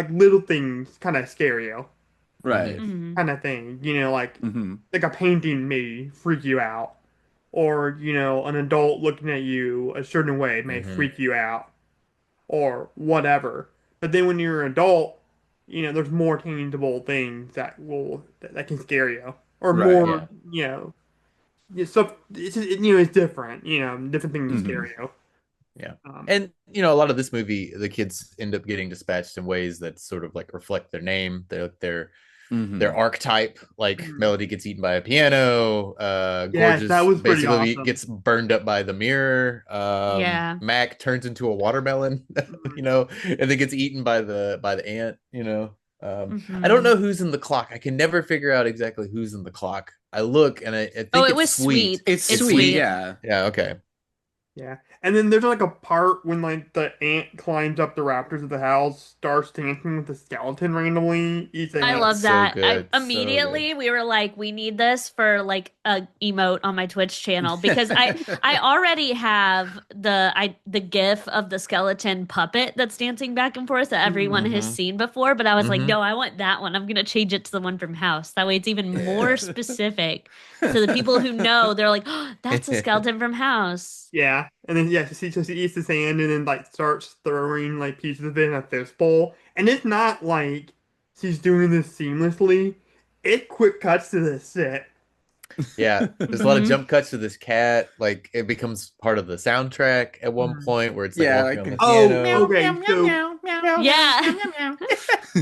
little things kind of scare you, Hmm. Right. Hmm. kind of thing. Hmm. Like a painting may freak you out, or an adult looking at you a certain way may Hmm. freak you out, or whatever. But then when you're an adult, there's more tangible things that can scare you, or Right. more, Yeah. stuff. It's different. Different things to Hmm. scare you. Yeah. Um, And a lot of this movie, the kids end up getting dispatched in ways that sort of like reflect their name, their Hmm. archetype. Like mm. Melody gets eaten by a piano, Yes, that Gorgeous was pretty basically awesome. gets burned up by the mirror. Yeah. Mac turns into a watermelon, Mm. and then gets eaten by the ant. I don't Hmm. know who's in the clock. I can never figure out exactly who's in the clock. I look and I Oh, think it it's was sweet. sweet. It's It's It's sweet. sweet. sweet. Yeah. Yeah, okay. Yeah. And then there's like a part when like the ant climbs up the rafters of the house, starts dancing with the skeleton randomly, eats the I ant. love So that. I good. So good. immediately we were like, we need this for like a emote on my Twitch channel because I already have the gif of the skeleton puppet that's dancing back and forth that everyone Mm. has Mm-hmm. seen before, but I was like, Mm-hmm. no, I want that one. I'm gonna change it to the one from House. That way it's even more specific. So the people who know, they're like, oh, that's a skeleton from House. Yeah. And then yeah, she eats his hand and then like starts throwing like pieces of it in a fist bowl. And it's not like she's doing this seamlessly. It quick cuts to the set. Yeah, there's a lot of Hmm. jump cuts to this cat. Like it becomes part of the soundtrack at one Mm. point where it's like Yeah, walking like on the Oh, piano. okay. Yeah.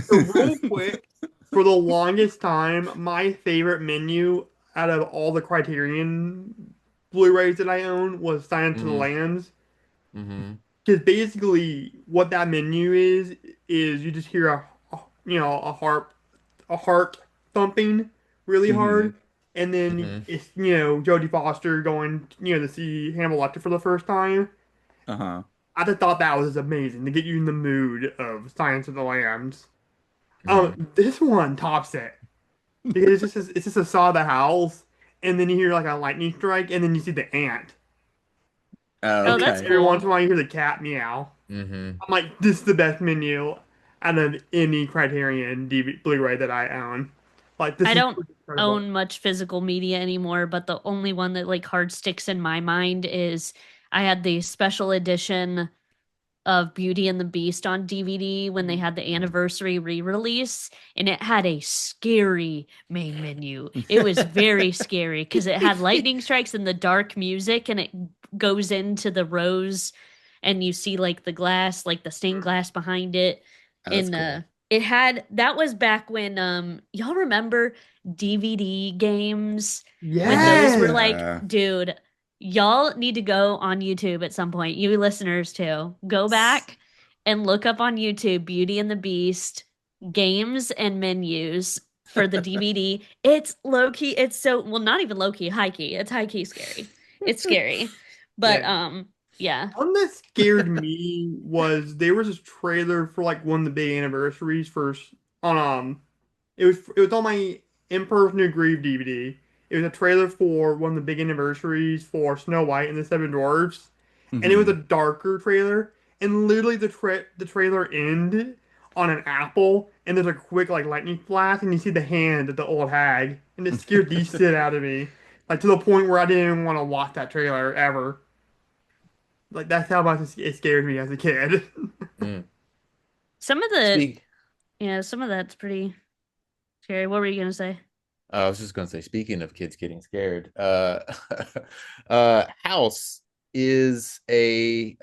So real quick, for the longest time, my favorite menu out of all the Criterion Blu-rays that I own was Silence of the Mm-hmm. Lambs. Mm-hmm. Because basically, what that menu is you just hear a heart thumping really Hmm. hard, and then Mm-hmm. it's Jodie Foster going to see Hannibal Lecter for the first time. Uh-huh. I just thought that was amazing to get you in the mood of Silence of the Lambs. Mm-hmm. This one tops it because it's just a saw the howls, and then you hear like a lightning strike, and then you see the ant, Oh, and Oh, then that's okay. every once cool. in a while you hear the cat meow. Mm-hmm. I'm like, this is the best menu out of any Criterion DVD Blu-ray that I own. Like, this I is don't incredible. own much physical media anymore, but the only one that like hard sticks in my mind is I had the special edition of Beauty and the Beast on DVD when they had the anniversary re-release, and it had a scary main menu. It was very scary because it had lightning strikes and the dark music, and it goes into the rose, and you see like the glass, like the stained glass behind it, Oh, that's and cool. it had that was back when y'all remember DVD games when those were Yes. like, Yeah. dude, y'all need to go on YouTube at some point, you listeners too. Go back and look up on YouTube Beauty and the Beast games and menus for the DVD. It's low key, it's so well, not even low key, high key. It's high key scary. It's scary. But Yeah. yeah. One that scared me was there was this trailer for like one of the big anniversaries for on it was on my In-Person Grieve DVD. It was a trailer for one of the big anniversaries for Snow White and the Seven Dwarfs, and it was a Hmm. darker trailer. And literally, the trailer ended on an apple, and there's a quick like lightning flash, and you see the hand of the old hag, and it scared the shit out of me, like to the point where I didn't even want to watch that trailer ever. Like that's how much it scared me as a kid. Mm. Some of the Speak. yeah, some of that's pretty scary. What were you gonna say? I was just gonna say, speaking of kids getting scared, House is a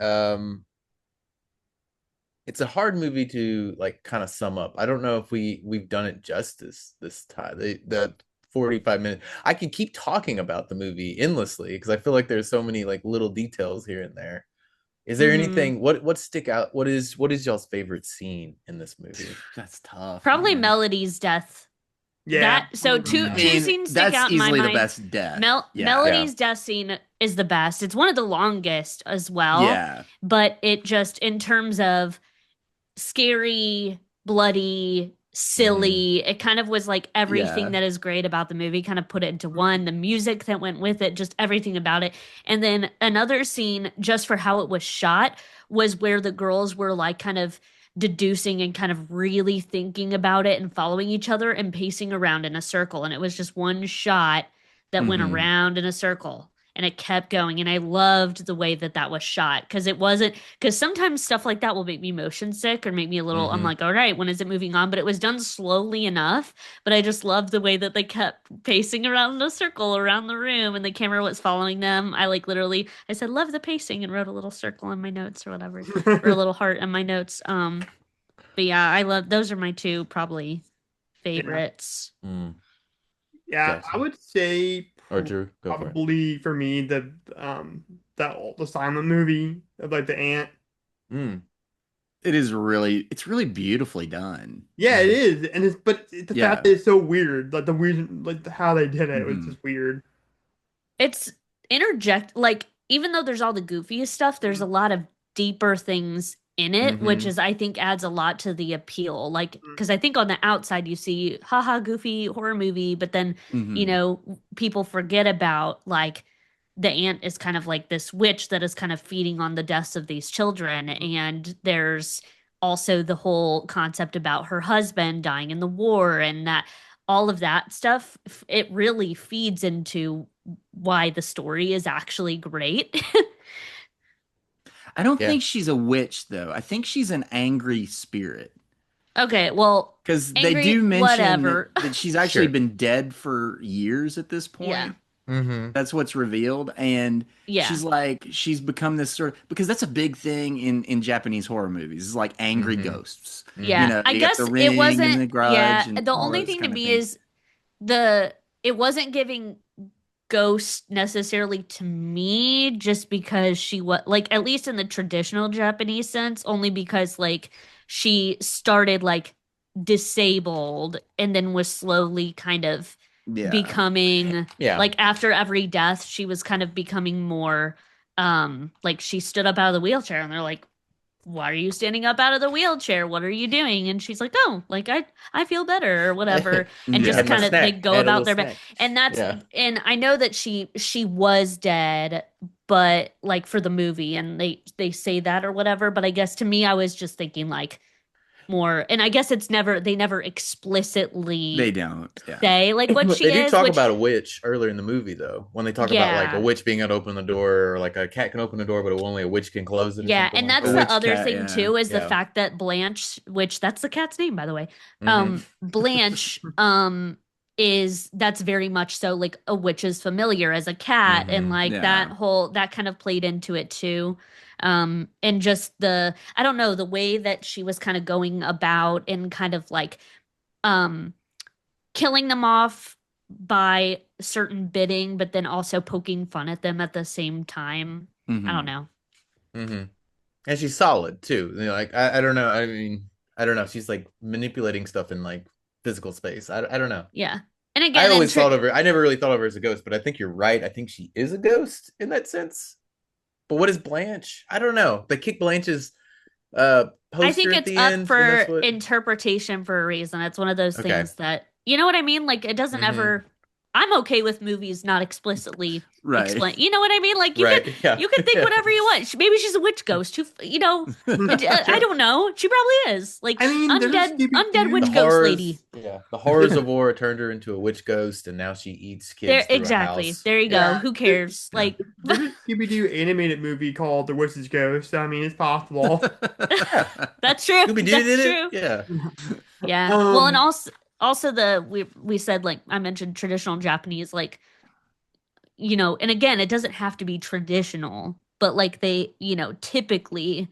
it's a hard movie to like kind of sum up. I don't know if we've done it justice this time. The 45 minutes. I could keep talking about the movie endlessly because I feel like there's so many like little details here and there. Is there Hmm. anything what stick out? What is y'all's favorite scene in this movie? That's tough, Probably man. Melody's death. Yeah. That so I two mean, scenes stick that's out in my easily the mind. best death. Yeah. Melody's death scene is the best. It's one of the longest as well, Yeah. but it just in terms of scary, bloody, Mhm. silly. It kind of was like everything Yeah. that is great about the movie, kind of put it into one. The music that went with it, just everything about it. And then another scene, just for how it was shot, was where the girls were like kind of deducing and kind of really thinking about it and following each other and pacing around in a circle. And it was just one shot that went Hmm. around in a circle. And it kept going. And I loved the way that that was shot because it wasn't because sometimes stuff like that will make me motion sick or make me a little I'm Mhm. like, all right, when is it moving on? But it was done slowly enough. But I just loved the way that they kept pacing around in a circle around the room and the camera was following them. I like literally I said, love the pacing and wrote a little circle in my notes or whatever. Or a little heart in my notes. But yeah, I love those are my two probably Yeah. favorites. Mm. Yeah, I Gotcha. would say Or Drew, go for it. probably for me the silent movie of like the ant. Mm. It's really beautifully done. Yeah, it Mhm. is, and the fact Yeah. that it's so weird, like the weird, like how they did it was Hmm. just weird. It's interject like even though there's all the goofiest stuff, there's a lot of deeper things in it, which Hmm. is I think adds a lot to the appeal. Like because I think on the outside you see haha goofy horror movie, but then Hmm. people forget about like the aunt is kind of like this witch that is kind of feeding on the deaths of these children and there's also the whole concept about her husband dying in the war and that all of that stuff it really feeds into why the story is actually great. I don't Yeah. think she's a witch though. I think she's an angry spirit. Okay, well, Because they do angry, mention whatever. that she's actually Sure. been dead for years at this Yeah, point. Mm-hmm. That's what's revealed. And yeah, she's become this sort of, because that's a big thing in Japanese horror movies, is like angry Mm-hmm. ghosts. You yeah. Mm-hmm. know, I you got the guess it Ring and wasn't. the Yeah, Grudge and the all only those thing to kind of me things. is it wasn't giving ghost necessarily to me just because she was like at least in the traditional Japanese sense only because like she started like disabled and then was slowly kind of Yeah. becoming Yeah. like after every death she was kind of becoming more like she stood up out of the wheelchair and they're like why are you standing up out of the wheelchair? What are you doing? And she's like, oh, like I feel better or whatever. And I just had my Yeah. kind of they snack. I go had a about little their bed. snack. And that's Yeah. and I know that she was dead, but like for the movie and they say that or whatever. But I guess to me I was just thinking like more and I guess it's never they never They explicitly don't. Yeah. say like what They she do is, talk which about a witch earlier in the movie, though. When they talk about like a yeah. witch being able to open the door, or like a cat can open the door, but only a witch can close it, or Yeah, something and like that's A the that. witch other cat. thing Yeah. too is the Yeah. fact that Blanche, which that's the cat's name by the way. Mm-hmm. Blanche is that's very much so like a witch's familiar as a cat and Mm-hmm. like Yeah. that kind of played into it too. And just the I don't know, the way that she was kind of going about and kind of like um killing them off by certain bidding, but then also poking fun at them at the same time. I don't Hmm. know. Mm-hmm. And she's solid too. You know, like I don't know. I mean, I don't know. She's like manipulating stuff in like physical space. I don't know. Yeah. And I again, always thought of her. I never really thought of her as a ghost, but I think you're right. I think she is a ghost in that sense. But what is Blanche? I don't know. They kick Blanche's I poster think at it's the up end, and for that's what. interpretation for a reason. It's one of those Okay. things that, you know what I mean? Like, it doesn't Mm-hmm. ever I'm okay with movies not explicitly Right. explain. You know what I mean? Like Right, yeah. you can think Yeah. whatever you want. Maybe she's a witch ghost. Who I don't know. She probably is. Like I mean, there's a undead The witch Scooby-Doo. ghost lady. the horrors of war turned her into a witch ghost, and now she eats There kids through a exactly. house. There you Yeah. go. Who cares? Yeah. Like There's a Scooby-Doo animated movie called The Witch's Ghost. I mean, it's possible. that's true. Scooby Doo That's did true. it. Yeah. Yeah. Well, and Um, also we said, like I mentioned, traditional Japanese, like, and again, it doesn't have to be traditional, but like they, typically,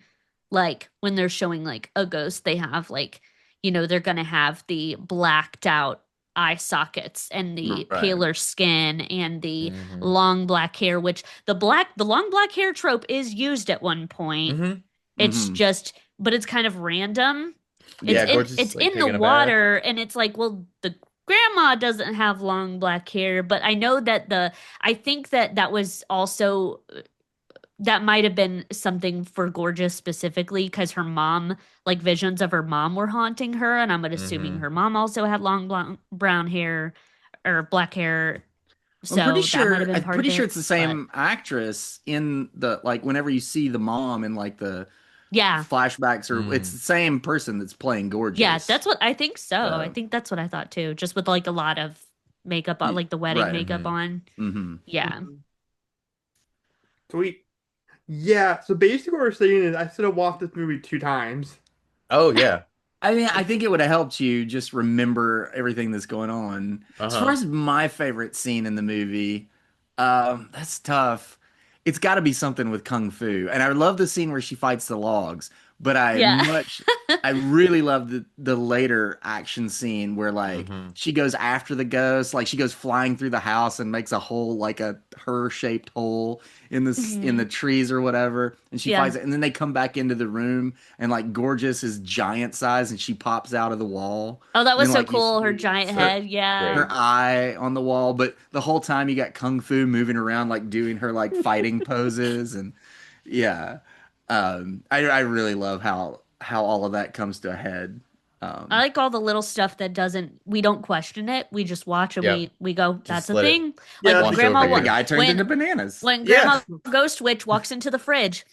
like when they're showing like a ghost, they have like, they're gonna have the blacked out eye sockets and the Right. paler skin and the Mhm. long black hair, which the long black hair trope is used at one point. Mhm. It's Mhm. just, but it's kind of random. Yeah, Gorgeous, It's like, in the taking a bath. water, and it's like, well, the grandma doesn't have long black hair, but I know that I think that was also that might have been something for Gorgeous specifically because her mom, like visions of her mom were haunting her, and I'm assuming Mhm. her mom also had long brown hair or black hair. So I'm pretty that might have sure. been I'm part pretty of sure it. it's the same actress in the like. Whenever you see the mom in like the Yeah. flashbacks, or it's Mm. the same person that's playing Gorgeous. Yeah, that's what I think so. I So- think that's what I thought too. Just with like a lot of makeup on, like the wedding Right. makeup Mhm. on. Mm-hmm. Yeah. Sweet. Yeah, so basically what we're saying is I should have watched this movie 2 times. Oh yeah. I mean, I think it would have helped you just remember everything that's going on. As far Uh-huh. as my favorite scene in the movie, that's tough. It's got to be something with kung fu, and I love the scene where she fights the logs. But Yeah. I really love the later action scene where like Mhm. she goes after the ghost, like she goes flying through the house and makes a hole, like a her shaped hole in the trees or whatever, and she Yeah. fights it, and then they come back into the room, and like Gorgeous is giant size, and she pops out of the wall. Oh, that And was then, so like, you cool. Her see giant her- head. Yeah. her eye on the wall, but the whole time you got Kung Fu moving around, like doing her like fighting poses, and yeah, I really love how all of that comes to a head. I like all the little stuff that we don't question it. We just watch and Yeah. we go, Just that's a let it thing. Yeah, Like when wash Grandma over The you. guy turned when into bananas. when Yeah. Grandma Ghost Witch walks into the fridge,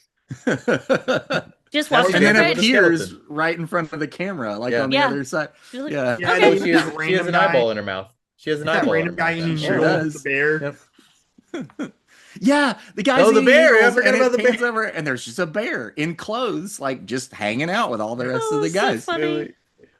just That's walks what in and the then did fridge. with the appears skeleton. right in front of the camera, like Yeah. on the Yeah. other side. She's like, Yeah, Yeah, okay. and She that has random an guy- eyeball in her mouth. She has an That eyeball in random her guy mouth. eating now. Sure noodles, does. the bear. Yep. yeah. The guy's Oh, the eating bear. I noodles, forgot and about it the pans bear. over, and there's just a bear in clothes, like just hanging out with all the rest Oh, of the so guys. funny. Really?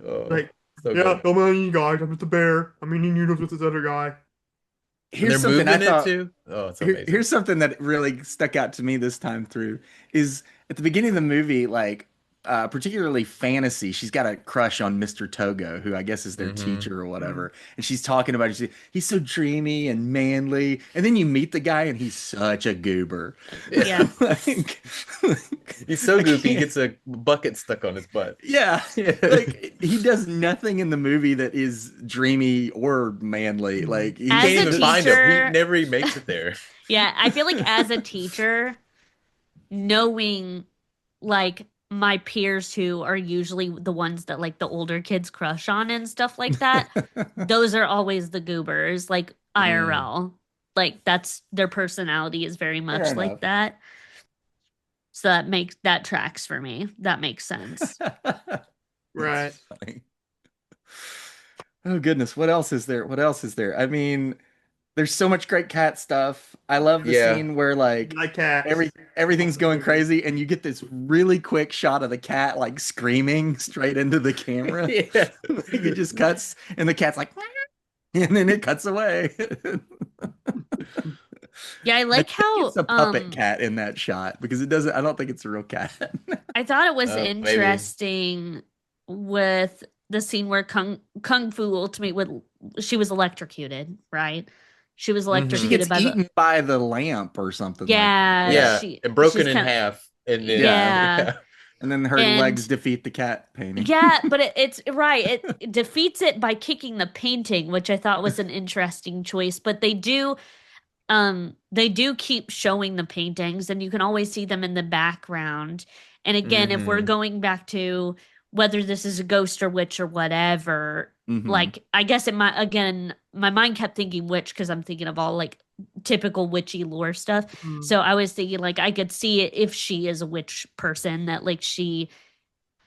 Oh, Like, so yeah, good. don't mind you guys. I'm just a bear. I'm eating noodles with this other guy. And Here's they're something I moving it thought. too. Oh, it's Here- amazing. here's something that really stuck out to me this time through is at the beginning of the movie, like particularly Fantasy, she's got a crush on Mr. Togo, who I guess is their Mhm. teacher or whatever, and she's talking about it. He's so dreamy and manly, and then you meet the guy, and he's such a goober. Yeah. Like, He's so I goofy. He can't- gets a bucket stuck on his butt. yeah, like he does nothing in the movie that is dreamy or manly. Like You he's As can't a even find him. teacher- He never even makes it there. Yeah, I feel like as a teacher, knowing like my peers who are usually the ones that like the older kids crush on and stuff like that, those are always the goobers, like IRL. Like that's their personality is very much Fair like enough. that. So that tracks for me. That makes sense. Right. Funny. Oh goodness, what else is there? What else is there? I mean, there's so much great cat stuff. I love the Yeah. scene where like Like cats. everything's going crazy and you get this really quick shot of the cat like screaming straight into the camera. Yeah. It just cuts and the cat's like and then it cuts away. Yeah, I like how It's a puppet cat in that shot because it doesn't I don't think it's a real cat. I thought it was Maybe. interesting with the scene where Kung Fu ultimately she was electrocuted, right? She was Mhm. She electrocuted gets by the eaten by the lamp or something like yeah, that. Yeah. she- And broken she's in kinda- half. And then, Yeah. And then her And- legs defeat the cat painting. Yeah, but it's right. It defeats it by kicking the painting, which I thought was an interesting choice. But they do keep showing the paintings, and you can always see them in the background. And again, if we're Mhm. going back to whether this is a ghost or witch or whatever, Mhm. Like, I guess my mind kept thinking witch because I'm thinking of all like typical witchy lore stuff. Mm. So I was thinking like I could see it if she is a witch person that like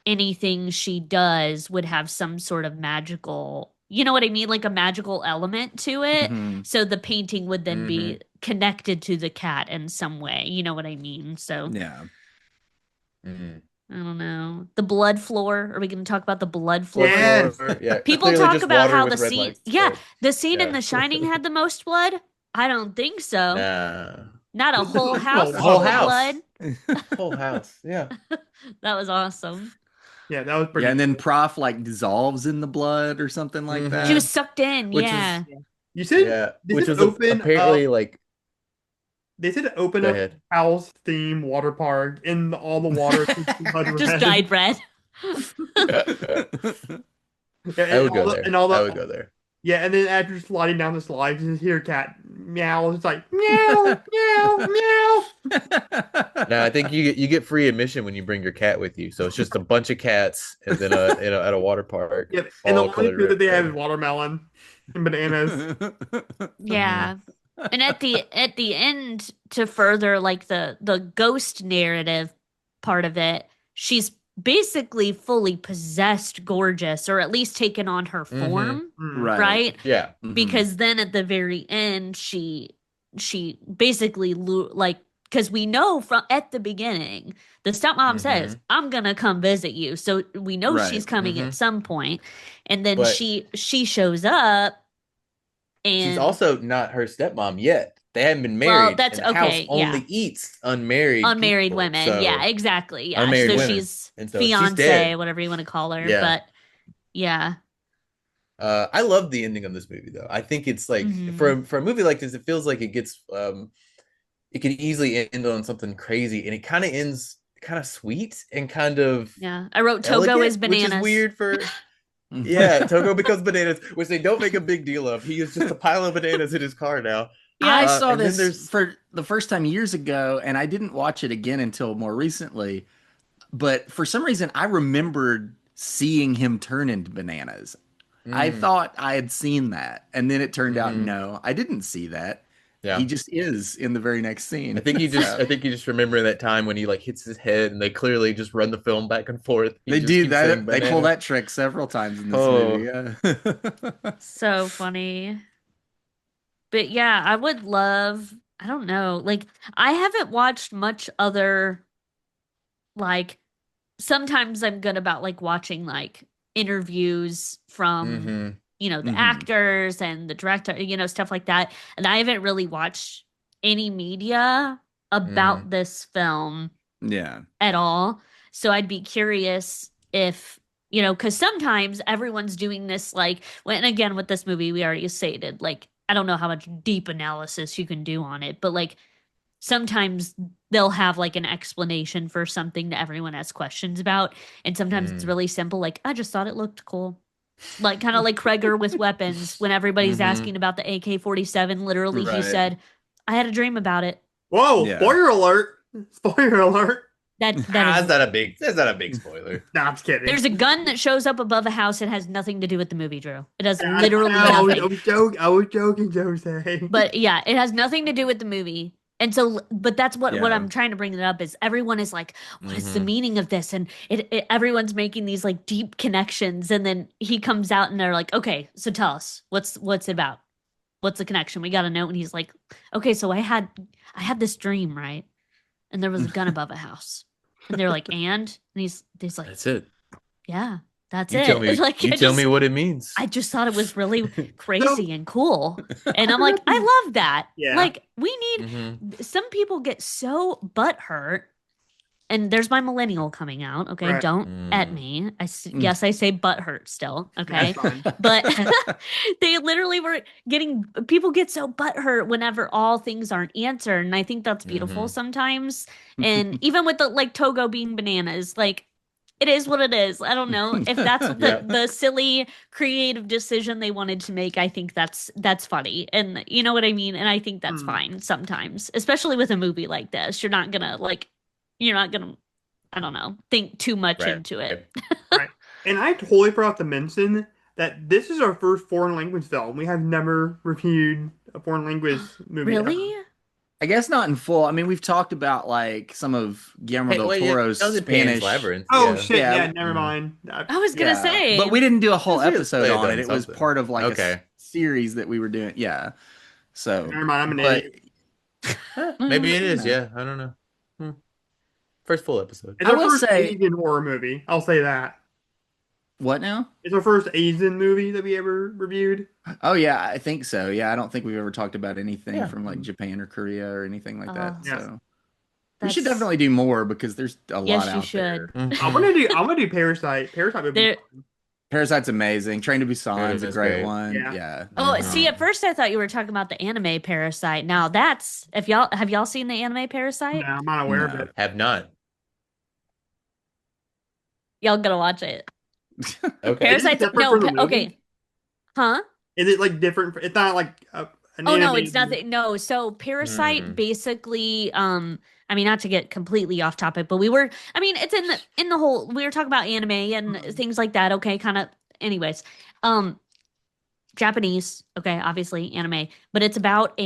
anything she does would have some sort of magical, you know what I mean? Like a magical element to it. Mhm. So the painting would then Mm-hmm. be connected to the cat in some way. You know what I mean? So Yeah. Mm-hmm. I don't know. The blood floor. Are we going to talk about the blood Blood floor? Yes. floor. Yeah, People clearly talk just about water how with red lights, yeah, but the scene in yeah. The Shining had the most blood. I don't think so. Nah. Not a whole A house The whole full of lot. blood. house. Whole house. Yeah. That was awesome. Yeah, that was Yeah, pretty and then cool. Prof like dissolves in the blood or something like She Mm-hmm. was that, sucked in. which is Yeah. You said Yeah. they Which said was open up. apparently like They said open go up ahead. house theme water park, and all the water is blood Just red. dyed red. Yeah, I and would all go the there. and all I would the go there. yeah, and then after sliding down the slide, you just hear a cat meow. It's like meow, meow, meow. Now I think you get free admission when you bring your cat with you. So it's just a bunch of cats and then at a water park, Yep, and the all only colored food that they have is red. watermelon and bananas. Mm-hmm. Yeah. And at the end to further like the ghost narrative part of it, she's basically fully possessed Gorgeous or at least taken on her Mm-hmm. form, Mm. Right. right? Yeah. Mhm. Because then at the very end she basically like because we know from at the beginning the stepmom Mm-hmm. says I'm gonna come visit you, so we know Right. she's coming Mm-hmm. at some point, and then But she shows up she's and also not her stepmom yet. They haven't been well married, that's and the house okay, yeah, only eats unmarried unmarried people. women, yeah, So exactly, yeah, unmarried so women. she's And so she's fiance dead. whatever you want to call her, Yeah. but yeah. I love the ending of this movie though. I think it's like Hmm. for a movie like this, it feels like it gets it could easily end on something crazy, and it kind of ends kind of sweet and kind of Yeah, I wrote Togo is elegant, which is bananas. weird for yeah, Togo becomes bananas, which they don't make a big deal of. He is just a pile of bananas in his car now. I Yeah. saw And then this there's for the first time years ago, and I didn't watch it again until more recently. But for some reason, I remembered seeing him turn into bananas. I mm, thought I had seen that, and then it turned out hmm no, I didn't see that. He yeah. just is in the very next I scene. think you just So I think you just remember that time when he like hits his head and they clearly just run the film back and forth. He they just do keeps saying that. They pull banana. that trick several times in this movie. Oh. Yeah. So funny. But yeah, I would love, I don't know, like I haven't watched much other like sometimes I'm good about like watching like interviews from Mm-hmm. the Hmm. actors and the director, stuff like that. And I haven't really watched any media Mm. about this film Yeah. at all. So I'd be curious if, because sometimes everyone's doing this, like, when again, with this movie, we already stated, like, I don't know how much deep analysis you can do on it, but like, sometimes they'll have like an explanation for something that everyone has questions about. And sometimes it's Mm. really simple, like, I just thought it looked cool. Like, kind of like Kreger with weapons. When everybody's Mm-hmm. asking about the AK-47, literally, he Right. said, I had a dream about it. Whoa! Yeah. Spoiler alert! Spoiler alert! That is That's not a big spoiler. Nah, I'm just kidding. There's a gun that shows up above a house. It has nothing to do with the movie, Drew. It has I, literally I was, I nothing. was joking. I was joking, Jose. But yeah, it has nothing to do with the movie. And so, but that's what Yeah. I'm trying to bring it up is everyone is like, what is the Mm-hmm. meaning of this? And everyone's making these like deep connections. And then he comes out and they're like, okay, so tell us what's it about? What's the connection? We got to know. And he's like, okay, so I had this dream, right? And there was a gun above a house. And they're like, and he's like, That's it. yeah, that's You tell it. me. Like You tell me what it means. I just thought it was really crazy and cool. And I'm like, I love that. Yeah. Like, we need Mm-hmm. some people get so butthurt. And there's my millennial coming out. Okay. Right. Don't at Mm. me. Yes, I say butthurt still. Okay. That's fine. But they literally were people get so butthurt whenever all things aren't answered. And I think that's beautiful Mhm. sometimes. And even with the like Togo being bananas, like it is what it is. I don't know if that's Yeah. the silly creative decision they wanted to make. I think that's funny. And you know what I mean? And I think that's Hmm. fine sometimes, especially with a movie like this. You're not gonna I don't know, think too much Right. into it. Right. And I totally forgot to mention that this is our first foreign language film. We have never reviewed a foreign language movie ever. Really? I guess not in full. I mean, we've talked about like some of Guillermo Hey, del wait, yeah, Toro's that was in Pan's Spanish. Labyrinth. Oh Yeah. shit, Yeah, yeah, never mind. I was gonna yeah, say. but we didn't do a whole Yes, we episode had on it. done It was something. part of like a Okay. series that we were doing. Yeah. So, Never mind, I'm an but idiot. Maybe it you is. know. Yeah, I don't know. Hmm. First full episode. It's I our will first say, Asian horror movie. I'll say that. what now? It's our first Asian movie that we ever reviewed. Oh yeah, I think so. Yeah, I don't think we've ever talked about anything Yeah. from like Japan or Korea or anything like that. Oh, Yeah. So we should that's definitely do more because there's a lot yes, you out should. there. Mhm. I want to do Parasite. Parasite would be There. fun. Parasite's amazing. Train to Busan's a Busan's great great. one. Yeah. Yeah. Oh, Mhm. see, at first I thought you were talking about the anime Parasite. Now that's if y'all have y'all seen the anime Parasite? No, I'm not aware of No. it. Have not. Y'all gotta watch it. Okay. Is it Parasite's separate no, from the movie? okay. Huh? Is it like different? It's not like an Oh no, it's animated- nothing. No, so Parasite Mhm. basically, I mean, not to get completely off topic, but we were, I mean, it's in the whole. We were talking about anime and things like that. Okay, kind of. Anyways, um, Japanese. Okay, obviously anime, but it's about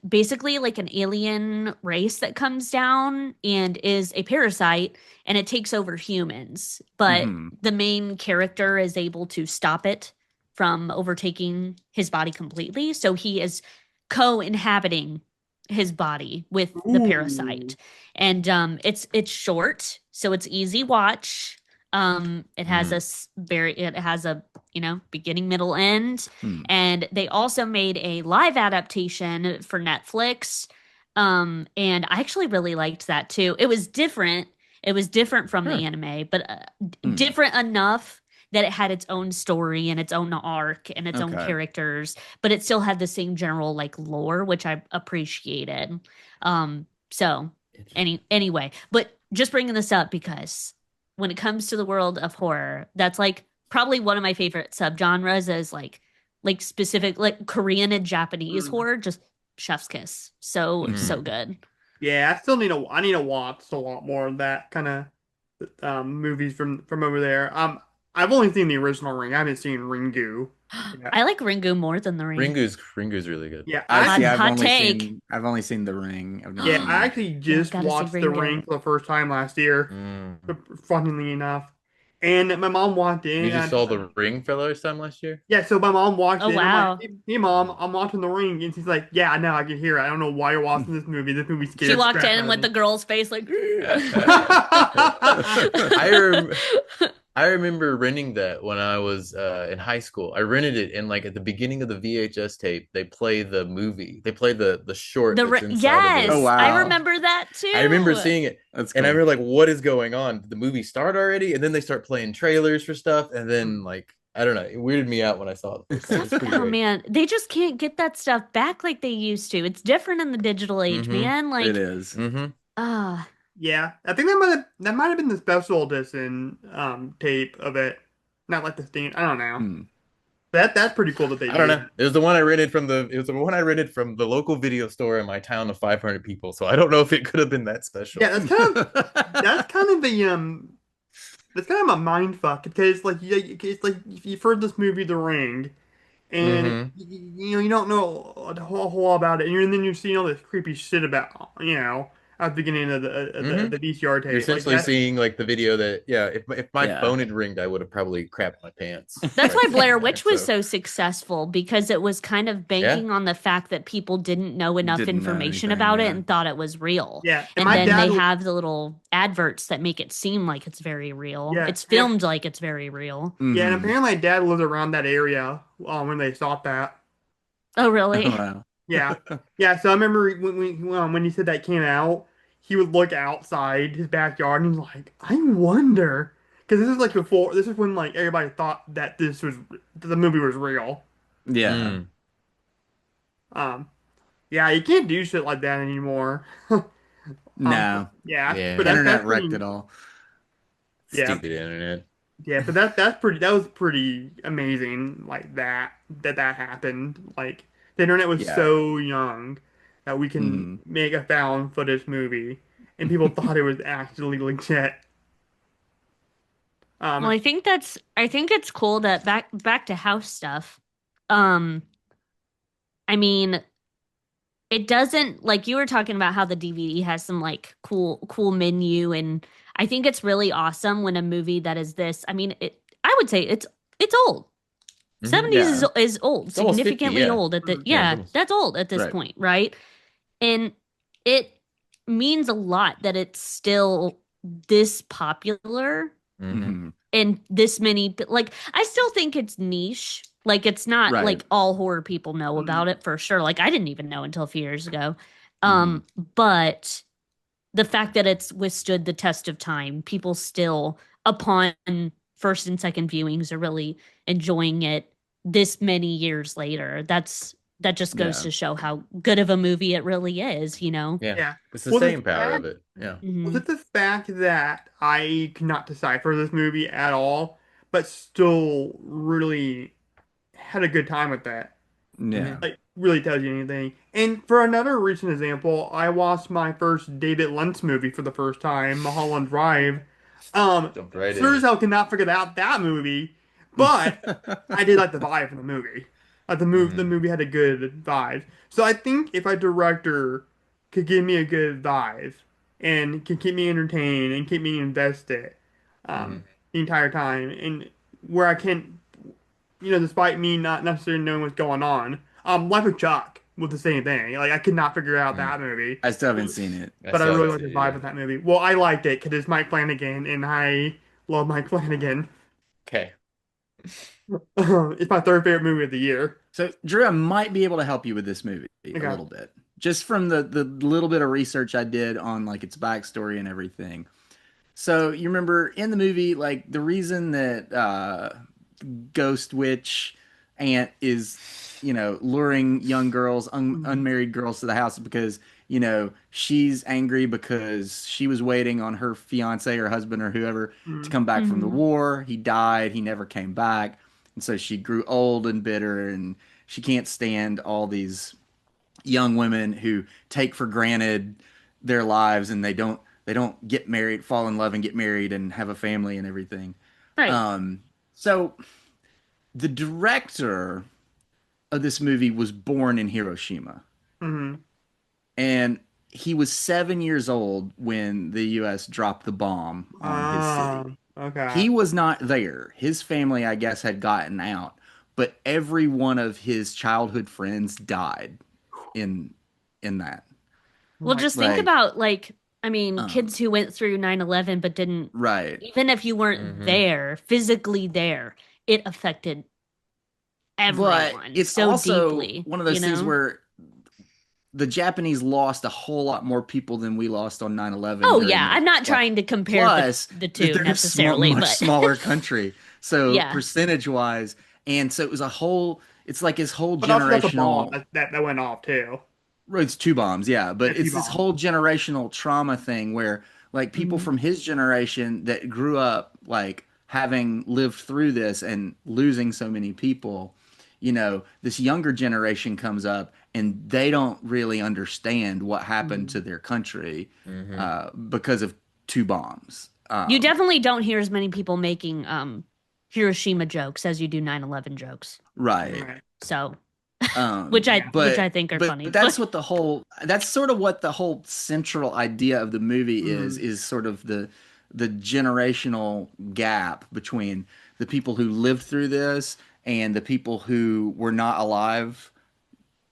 basically like an alien race that comes down and is a parasite, and it takes over humans. But Mhm. the main character is able to stop it from overtaking his body completely. So he is co-inhabiting his body with the Ooh. parasite. And it's short, so it's easy watch. It has it has a, beginning, middle, end. Hmm. And they also made a live adaptation for Netflix. And I actually really liked that too. It was different. It was different from the anime, but Hmm. different enough that it had its own story and its own arc and its own Okay. characters, but it still had the same general like lore, which I appreciated. So anyway, but just bringing this up because when it comes to the world of horror, that's like probably one of my favorite subgenres is like specific like Korean and Japanese horror, just chef's kiss. So Mhm. good. Yeah, I need to watch a lot more of that kind of movies from over there. I've only seen the original Ring. I haven't seen Ringu. Yeah, I like Ringu more than the Ring. Ringu's really good. yeah, I see. Hot take. I've only seen The Ring. I've not yeah. seen I it. actually just gotta see watched The Ringu. Ring for the first time last year, Mm. funnily enough. And my mom walked in. You just and saw The Ring for the first time last year? Yeah, so my mom walked Oh, in. wow. I'm like, hey, Mom, I'm watching The Ring. And she's like, yeah, I know, I can hear it. I don't know why you're watching this movie. This movie scares She walked crap out in of with the me." girl's face like I remember renting that when I was in high school. I rented it, and like at the beginning of the VHS tape, they play the movie. They play the short that's inside yes, of Oh, it. wow. I remember that too. I remember seeing it, That's and I cool. remember like, what is going on? Did the movie start already? And then they start playing trailers for stuff, and then like I don't know, it weirded me out when I saw it. The first time. It was pretty Oh great. man, they just can't get that stuff back like they used to. It's different in the digital age, Mhm. man. Like, It is. Mm-hmm. ah, Yeah, I think that might have been the special edition tape of it, not like the stand. I don't know. Hmm. That's pretty cool that they I don't did. know. It was the one I rented from the local video store in my town of 500 people. So I don't know if it could have been that special. Yeah, that's kind of that's kind of a mind fuck because like it's like you've heard this movie The Ring, and Mhm. you don't know a whole lot about it, and then you're seeing all this creepy shit about at the beginning of the VCR tape. You're Like, essentially seeing like the video that if my Yeah. phone had ringed, I would have probably crapped my pants. that's right why then Blair and there. Witch was so successful because it was kind of banking on the fact that people didn't know enough Didn't know information anything, about it yeah. and thought it was real. yeah, And my then dad they was- have the little adverts that make it seem like it's very real. Yeah, It's filmed like it's very real. yeah, and Mhm. apparently my dad lived around that area when they shot that. Oh, really? Oh, wow. Yeah, yeah. So I remember when he said that came out, he would look outside his backyard and he's like, I wonder, because this is like before. This is when like everybody thought that the movie was real. Yeah. Mm. Yeah, you can't do shit like that anymore. No. Yeah, Yeah. but Internet that's wrecked pretty, it all. Yeah. Stupid internet. Yeah, but that was pretty amazing. Like that happened. Like the internet was Yeah. so young that we can make a found footage movie, and people thought it was actually legit. Well, Um, I think it's cool that back to house stuff. Um, I mean, it doesn't like you were talking about how the DVD has some like cool menu, and I think it's really awesome when a movie that is this, I mean, I would say it's old. 70s Yeah. is old, It's almost 50, significantly yeah. old at the Yeah, it's yeah, almost that's old at this Right. point, right? And it means a lot that it's still this popular hmm Hmm. and this many like I still think it's niche. Like it's not Right. like all horror people know mm, about it for sure. Like I didn't even know until a few years ago. Hmm. But the fact that it's withstood the test of time, people still upon first and second viewings are really enjoying it this many years later. That just goes Yeah. to show how good of a movie it really is, you know? Yeah. yeah. It's the Was it staying power of fact? it. Yeah. Was Hmm. it the fact that I could not decipher this movie at all, but still really had a good time with that? hmm Yeah. Like, really tells you anything. And for another recent example, I watched my first David Lynch movie for the first time, Mulholland Drive. Jumped right Sure in. as hell could not figure out that movie, but I did like the vibe from the movie. Like the hmm movie had a good vibe. So I think if a director could give me a good vibe and can keep me entertained and keep me invested, hmm the entire time, and where I can, despite me not necessarily knowing what's going on, Life of Chuck was the same thing. Like I could not figure out that movie, I still haven't seen it. I but I still really haven't liked seen the it vibe either. of that movie. Well, I liked it because it's Mike Flanagan, and I love Mike Flanagan. Okay. It's my third favorite movie of the year. So, Drew, I might be able to help you with this movie a Okay. little bit. Just from the little bit of research I did on like its backstory and everything. So, you remember in the movie, like the reason that Ghost Witch Aunt is, luring young girls, Mhm. unmarried girls to the house because, she's angry because she was waiting on her fiance or husband or whoever to Mhm. come back from the Hmm. war. He died, he never came back. And so she grew old and bitter and she can't stand all these young women who take for granted their lives and they don't get married, fall in love and get married and have a family and everything. Right. Um, so the director of this movie was born in Hiroshima, Mhm. and he was 7 years old when the U.S. dropped the bomb on his Ah, city. okay. He was not there. His family, I guess, had gotten out, but every one of his childhood friends died in that. Oh Well, my just think Like, about like, I mean, um, kids who went through 9/11 but didn't, right. even if you weren't hmm there, physically there, it affected But everyone it's so also deeply, one of you those things know? where the Japanese lost a whole lot more people than we lost on 9/11 Oh during yeah, the I'm not like trying to compare plus the two they're a necessarily, much but smaller country. So yeah. percentage wise, and so it was a whole it's like his whole But also that's a bomb generational that went off too. it's two bombs, yeah, but Yeah, two it's this bombs. whole generational trauma thing where like people Mhm. from his generation that grew up like having lived through this and losing so many people, this younger generation comes up and they don't really understand what happened to Mhm. their country hmm because of two bombs. You definitely don't hear as many people making Hiroshima jokes as you do 9/11 jokes. Right. Right. So, Yeah. which But I think are but funny. But that's sort of what the whole central idea of the movie Mhm. is sort of the generational gap between the people who lived through this and the people who were not alive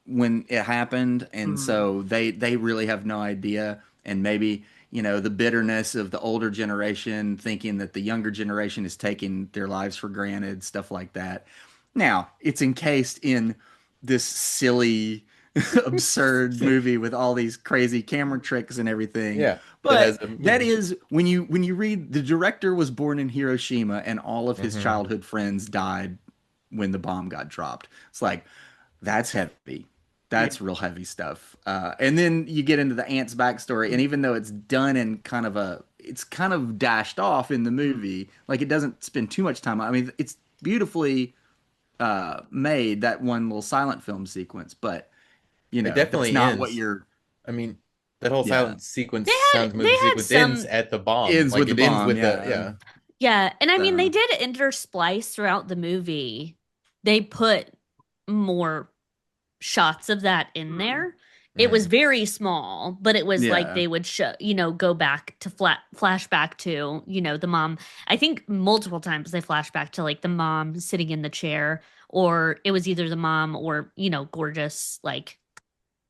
when it happened, and Mhm. so they really have no idea, and maybe the bitterness of the older generation thinking that the younger generation is taking their lives for granted, stuff like that. Now it's encased in this silly absurd movie with all these crazy camera tricks and everything, Yeah. That has but a that is when you read the director was born in Hiroshima and all of his hmm childhood friends died when the bomb got dropped. It's like that's heavy. Yeah. That's real heavy stuff. And then you get into the aunt's backstory, and even though it's done in it's kind of dashed off in the Mhm. movie, like it doesn't spend too much time. I mean, it's beautifully made that one little silent film sequence, but It that's definitely not what ends. you're. I mean, that whole Yeah, silent sequence, they sounds they movie had sequence ends some at the bomb. ends with Like the it ends bomb. with the Yeah, yeah. Yeah, and I mean they So, did intersplice throughout the movie. They put more shots of that in Mm. there. It was very small, but it was like yeah. they would show, go back to flashback to, the mom. I think multiple times they flash back to like the mom sitting in the chair, or it was either the mom or, gorgeous, like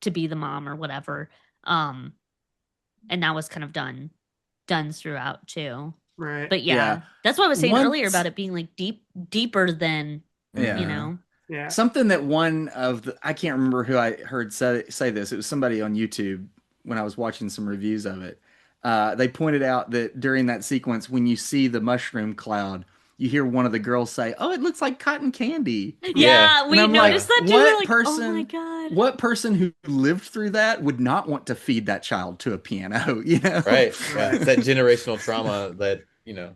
to be the mom or whatever. Um, and that was kind of done throughout too. Right. But Yeah. yeah, that's what I was saying earlier about Once, it being like deeper than, you yeah. know. Yeah. Something that one of the, I can't remember who I heard say this. It was somebody on YouTube when I was watching some reviews of it. They pointed out that during that sequence, when you see the mushroom cloud, you hear one of the girls say, "Oh, it looks like cotton candy." Yeah. Yeah, And we I'm noticed like, that too. We're like, oh my God. what person who lived through that would not want to feed that child to a piano, you know? Right. Yeah. It's Right. that generational trauma that,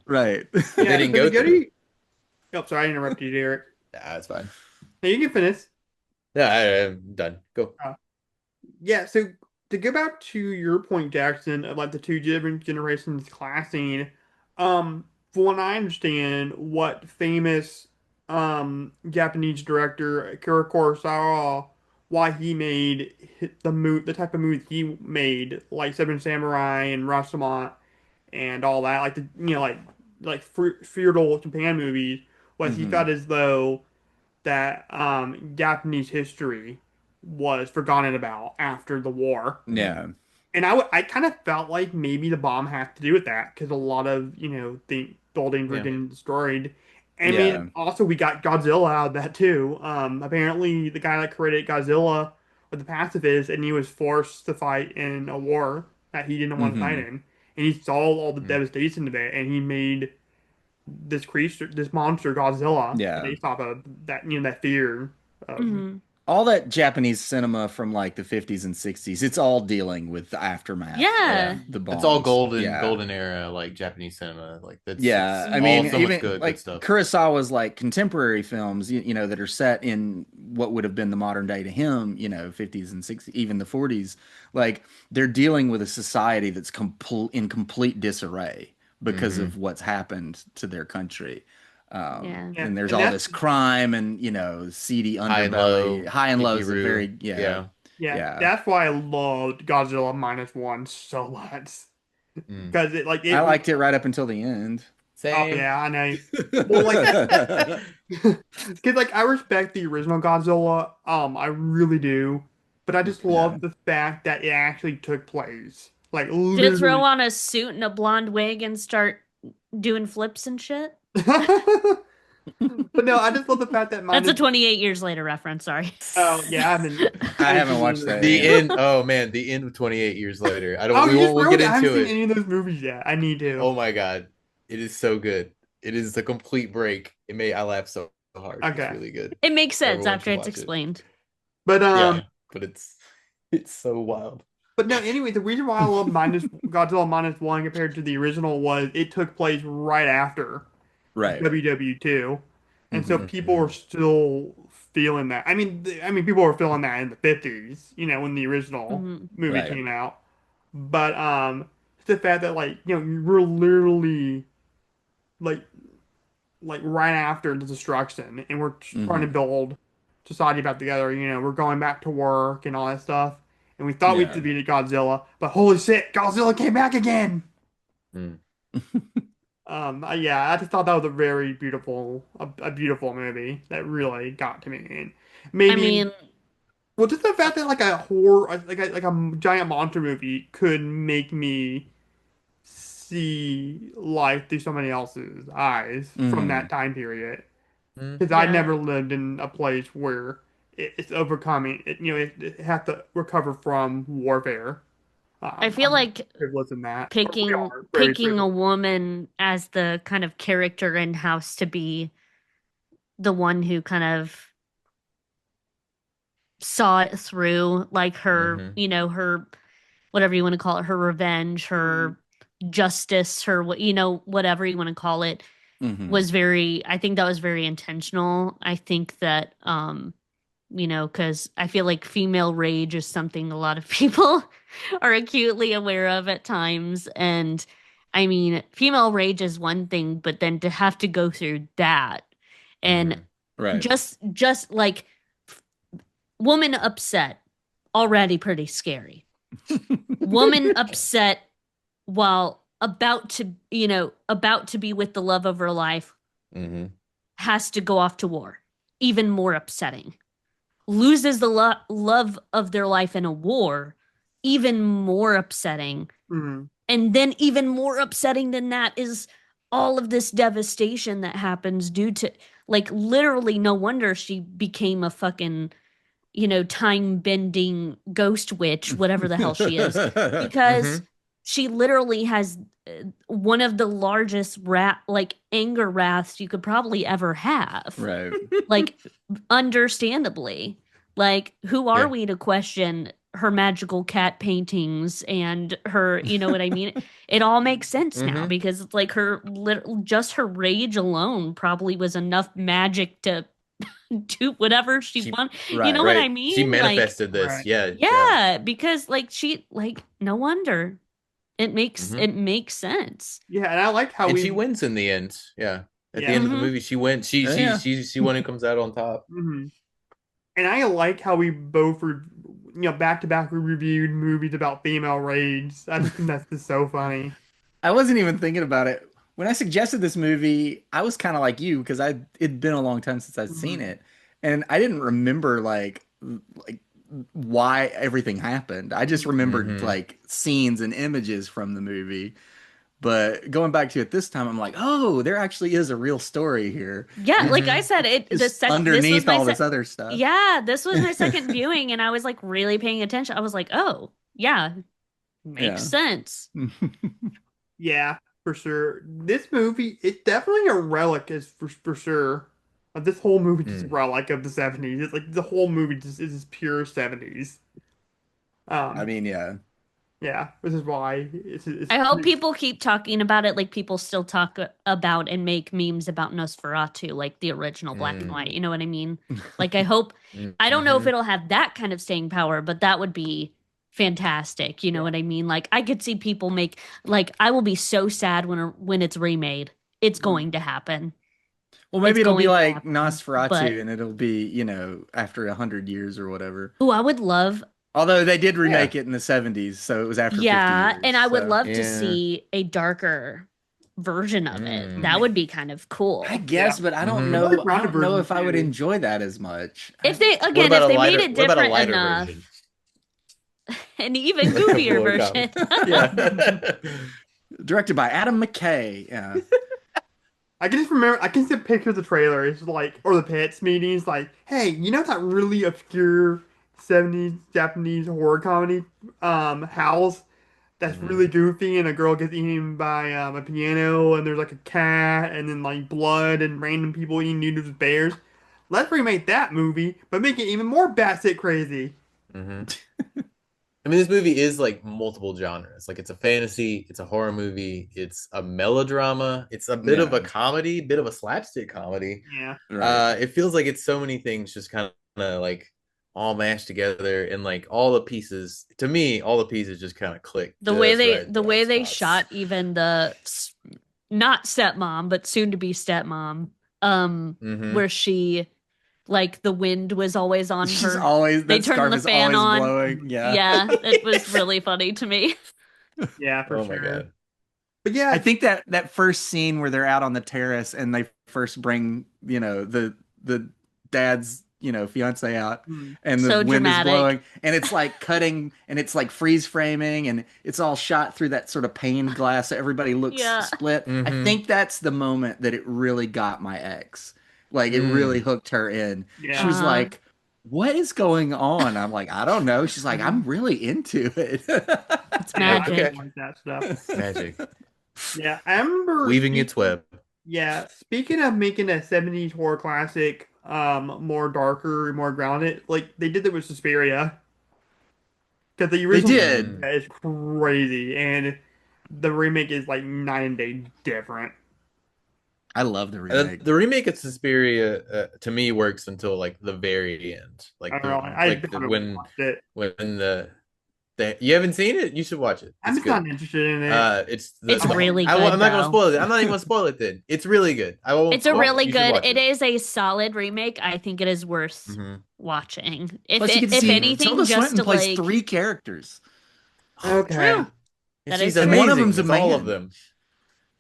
Right. they Yeah. didn't So to go go through. to, oh, sorry, I interrupted you, Derek. That's fine. Hey, you can finish. Yeah, I'm done. Go. Yeah, so to go back to your point, Jackson, of like the two different generations classing, from what I understand, what famous Japanese director Akira Kurosawa, why he made the type of movie he made, like Seven Samurai and Rashomon and all that, like the feudal Japan movies, was he Hmm. felt as though that Japanese history was forgotten about after the war. Yeah. And I kind of felt like maybe the bomb had to do with that because a lot of, the buildings were Yeah. getting destroyed. I mean, Yeah. also we got Godzilla out of that too. Apparently the guy that created Godzilla was a pacifist and he was forced to fight in a war that he didn't want to fight Hmm. in. And he saw all the Mm. devastation of it and he made this creature, this monster, Godzilla, Yeah. based off of that, that fear of. Hmm. All that Japanese cinema from like the 50s and 60s, it's all dealing with the aftermath Yeah. of the That's all bombs. golden, Yeah. golden era, like Japanese cinema. Like Yeah, it's I all mean, so much even good like stuff. Kurosawa's like contemporary films, that are set in what would have been the modern day to him, 50s and 60s, even the 40s, like they're dealing with a society that's in complete disarray because Hmm. of what's happened to their country. Yeah. Yeah, And there's and all that's this crime and, seedy High and low, underbelly. High and low is a Ikiru. very, yeah, Yeah. yeah, yeah. that's why I loved Godzilla minus one so much Mm. because I liked it right up until the end. oh Same. yeah, I know. Well, like, because like I respect the original Godzilla, I really do, but I just Yeah. love the fact that it actually took place, like Did it throw literally. on a suit and a blonde wig and start doing flips and shit? But no, I just love the fact that That's a minus. 28 years later reference, sorry. Oh yeah, I I haven't haven't seen any watched of that those. The yet. end. Oh man, the end of 28 years later. I don't. Oh, We you just won't. We'll ruined get it. I haven't into seen it. any of those movies yet. I need to. Oh my god, it is so good. It is a complete break. I laughed so hard. It's Okay, really good. It makes sense Everyone after should it's watch it. explained. but Yeah, but it's so wild. But no, anyway, the reason why I love minus Godzilla minus one compared to the original was it took place right after Right. WW2, and so Hmm. people were Mhm. still feeling that. I mean, people were feeling that in the 50s, when the original Hmm. movie Right. came out. But it's the fact that like we're literally like right after the destruction, and we're trying to Hmm. build society back together. We're going back to work and all that stuff. And we thought we Yeah. defeated Godzilla, but holy shit, Godzilla came back again. Mm. Yeah, I just thought that was a beautiful movie that really got to me. And I maybe, mean, well, just the fact that like a horror, like a giant monster movie could make me see life through somebody else's eyes from that Hmm. time period. Mm. Because I yeah. never lived in a place where it's overcoming it. It have to recover from warfare. I feel I'm like privileged in that, or we picking are very picking a privileged. woman as the kind of character in House to be the one who kind of saw it through, like her, Hmm. her whatever you want to call it, her revenge, Mm, her justice, her whatever you want to call it, Hmm. was very, I think that was very intentional. I think that because I feel like female rage is something a lot of people are acutely aware of at times. And I mean, female rage is one thing, but then to have to go through that and Right. just like woman upset, already pretty scary. Woman upset while about to be with the love of her life Mm-hmm. has to go off to war. Even more upsetting. Loses the love of their life in a war. Even more upsetting. Mhm. And then even more upsetting than that is all of this devastation that happens due to, like, literally no wonder she became a fucking, time bending ghost witch, whatever the hell she is, because Mm-hmm. she literally has one of the largest anger wraths you could probably ever have. Right. Like, understandably, like, who are Yeah. we to question her magical cat paintings and her, you know what I mean? It all makes sense now Mm-hmm. because it's like just her rage alone probably was enough magic to do whatever she She wanted. You Right. know what I Right. She mean? Like, manifested this. Right. Yeah. Yeah. yeah, because like no wonder Mm-hmm. it makes sense. Yeah, and I like how And she we. wins in the end. Yeah. At the Yeah. end of the Hmm. movie, she wins. She Oh, she yeah. she she one who comes out on top. Mhm. And I like how we both were, back to back we reviewed movies about female rage. I just think that's just so funny. I wasn't even thinking about it. When I suggested this movie, I was kind of like you because it'd been a long time since I'd seen Mhm. it, and I didn't remember like why everything happened. I just remembered Mm-hmm. like scenes and images from the movie. But going back to it this time, I'm like, oh, there actually is a real story here. Yeah, like I Mm-hmm. said, Just this was underneath my all this other stuff. yeah, this was my second viewing, and I was like really paying attention. I was like, oh, yeah, makes Yeah. sense. Yeah, for sure. This movie, it's definitely a relic, is for sure. This whole movie just a Mm. relic of the 70s. It's like the whole movie just is just pure 70s. I Um, mean, yeah. yeah, this is why it's I hope pretty. people keep talking about it, like people still talk about and make memes about Nosferatu, like the original black and Mm. white. You know what I mean? Like, I hope. I don't know if Mm-hmm. it'll have that kind of staying power, but that would be fantastic. You know Yeah. what I mean? Like, I could see people make like I will be so sad when it's remade. It's Mhm. going to happen. Well, It's maybe it'll be going to like happen. But Nosferatu, and it'll be, after 100 years or whatever. oh, I would love. Although they did Yeah. remake it in the 70s, so it was after 50 Yeah, years. and I would So love to Yeah. see a darker version of it. That Mm. would be kind of I cool. Yeah. guess, but I don't Mm-hmm. Another know. I grounded don't know version if I would too. enjoy that as much. If they What again, about if a they made lighter? it What about a different lighter enough, version? an even goofier More version. comedy. Yeah. Directed by Adam McKay. Yeah. I can just remember, I can just picture the trailer. It's like, or the pits meetings, like, hey, you know that really obscure 70s Japanese horror comedy, house that's Mm-hmm. really goofy and a girl gets eaten by a piano and there's like a cat and then like blood and random people eating noodles with bears. Let's remake that movie, but make it even more batshit crazy. Mm-hmm. I mean, this movie is like multiple genres. Like, it's a fantasy, it's a horror movie, it's a melodrama, it's a bit of a Yeah. comedy, bit of a slapstick comedy. Yeah. Right. It feels like it's so many things just kind of like all mashed together, and like all the pieces. To me, all the pieces just kind of click just right, The the way right they spots. shot even not stepmom, but soon to be stepmom, Mm-hmm. where she like the wind was always on She's her. always, They that turned scarf the is fan always on. blowing. Yeah. Yeah, it was really funny to me. Yeah, for Oh my sure. god. But I yeah, think that first scene where they're out on the terrace and they first bring, the dad's, fiance out, mm, and the So wind is dramatic. blowing, and it's like cutting, and it's like freeze framing, and it's all shot through that sort of pane glass so everybody looks Yeah. split. I Mm-hmm. think that's the moment that it really got my ex. Like, it really Mm. hooked her in. She yeah. was Uh-huh. like, what is going on? I'm like, I don't know. She's like, I'm really into it. It's Yeah, I magic. like that stuff. Magic. Yeah, I remember Weaving its web. Yeah, speaking of making a 70s horror classic more darker, more grounded, like they did that with Suspiria. Because the They original did. Mm. is crazy and the remake is like night and day different. I love the remake. The remake of Suspiria to me works until like the very end, I like don't know, the I like the haven't watched it. when the You haven't seen it? You should watch it. I'm It's just not good. interested in it. It's It's really I'm good not gonna though. spoil it. I'm not even gonna spoil it then. It's really good. I won't It's a spoil it. really You should good. watch It it. is a solid remake. I think it is worth Hmm. watching. Plus, you can If see anything, Tilda just Swinton to plays like three characters, Okay. true. And That she's is and one of true. amazing them's a as all of man. them.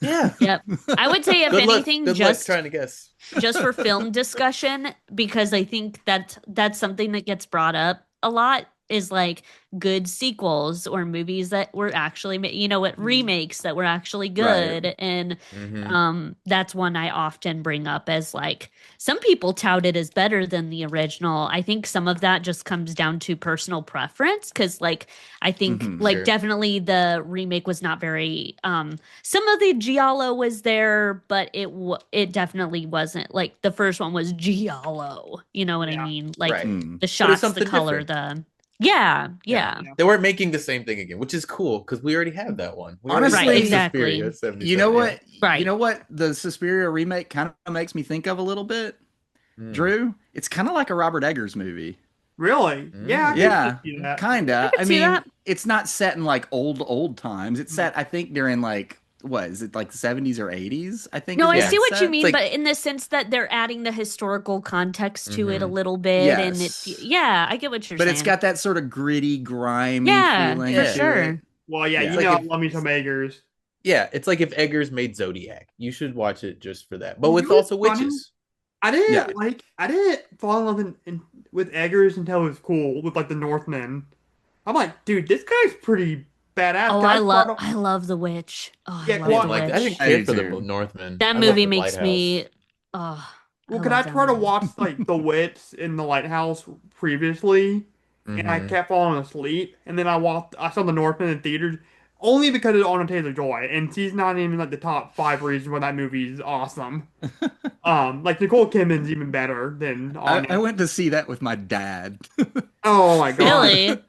Yeah. Yep. I would say if Good luck. anything, Good luck trying to guess. just for film discussion, because I think that that's something that gets brought up a lot is like good sequels or movies that were actually what remakes that were actually Right. good. And Hmm. that's one I often bring up as like some people tout it as better than the original. I think some of that just comes down to personal preference because like I think Hmm. like Sure. definitely the remake was not very some of the giallo was there, but it definitely wasn't like the first one was giallo. You know what I Yeah. mean? Like Right. Mm. the But it's shots, the something color, different. the yeah, Yeah. yeah. They weren't making the same thing again, which is cool because we already have that one. We already Honestly, Right, have exactly. Suspiria You know 77. what? You Right. know what the Suspiria remake kind of makes me think of a little bit, Mm. Drew? It's kind of like a Robert Eggers movie. Really? Yeah, I Mm. can Yeah, see that. I kinda. could I see mean, that. it's not set in like old times. It's set, I think, during like what is it like the 70s or 80s? I think No, is I when Yeah. see it's what you set. It's mean, like, but in the sense that they're adding the historical context to it a hmm little bit, and it, Yes, yeah, I get what you're but it's saying. got that sort of gritty, grimy Yeah, for feeling yeah. to it. sure. Well, yeah, It's you Yeah. like know I if love me some Eggers. yeah, it's like if Eggers made Zodiac. You should watch it just for that. But You with know what's also funny? witches. Yeah. I didn't fall in love with Eggers until it was cool with like the Northmen. I'm like, dude, this guy's pretty badass. Oh, Can I try to? I love The Witch. Oh, I Yeah, I love didn't The what? like that. I didn't Witch. I care do for the too. Northmen. That I liked movie the makes Lighthouse. me oh, I Well, could I love that try to movie. watch like The Witch in the Lighthouse previously, and I Hmm. kept falling asleep, and then I saw the Northman in theaters only because of Anna Taylor-Joy, and she's not even like the top five reasons why that movie is awesome. Like Nicole Kidman's even better than I Anya. went to see that with my dad. Oh my God. Really?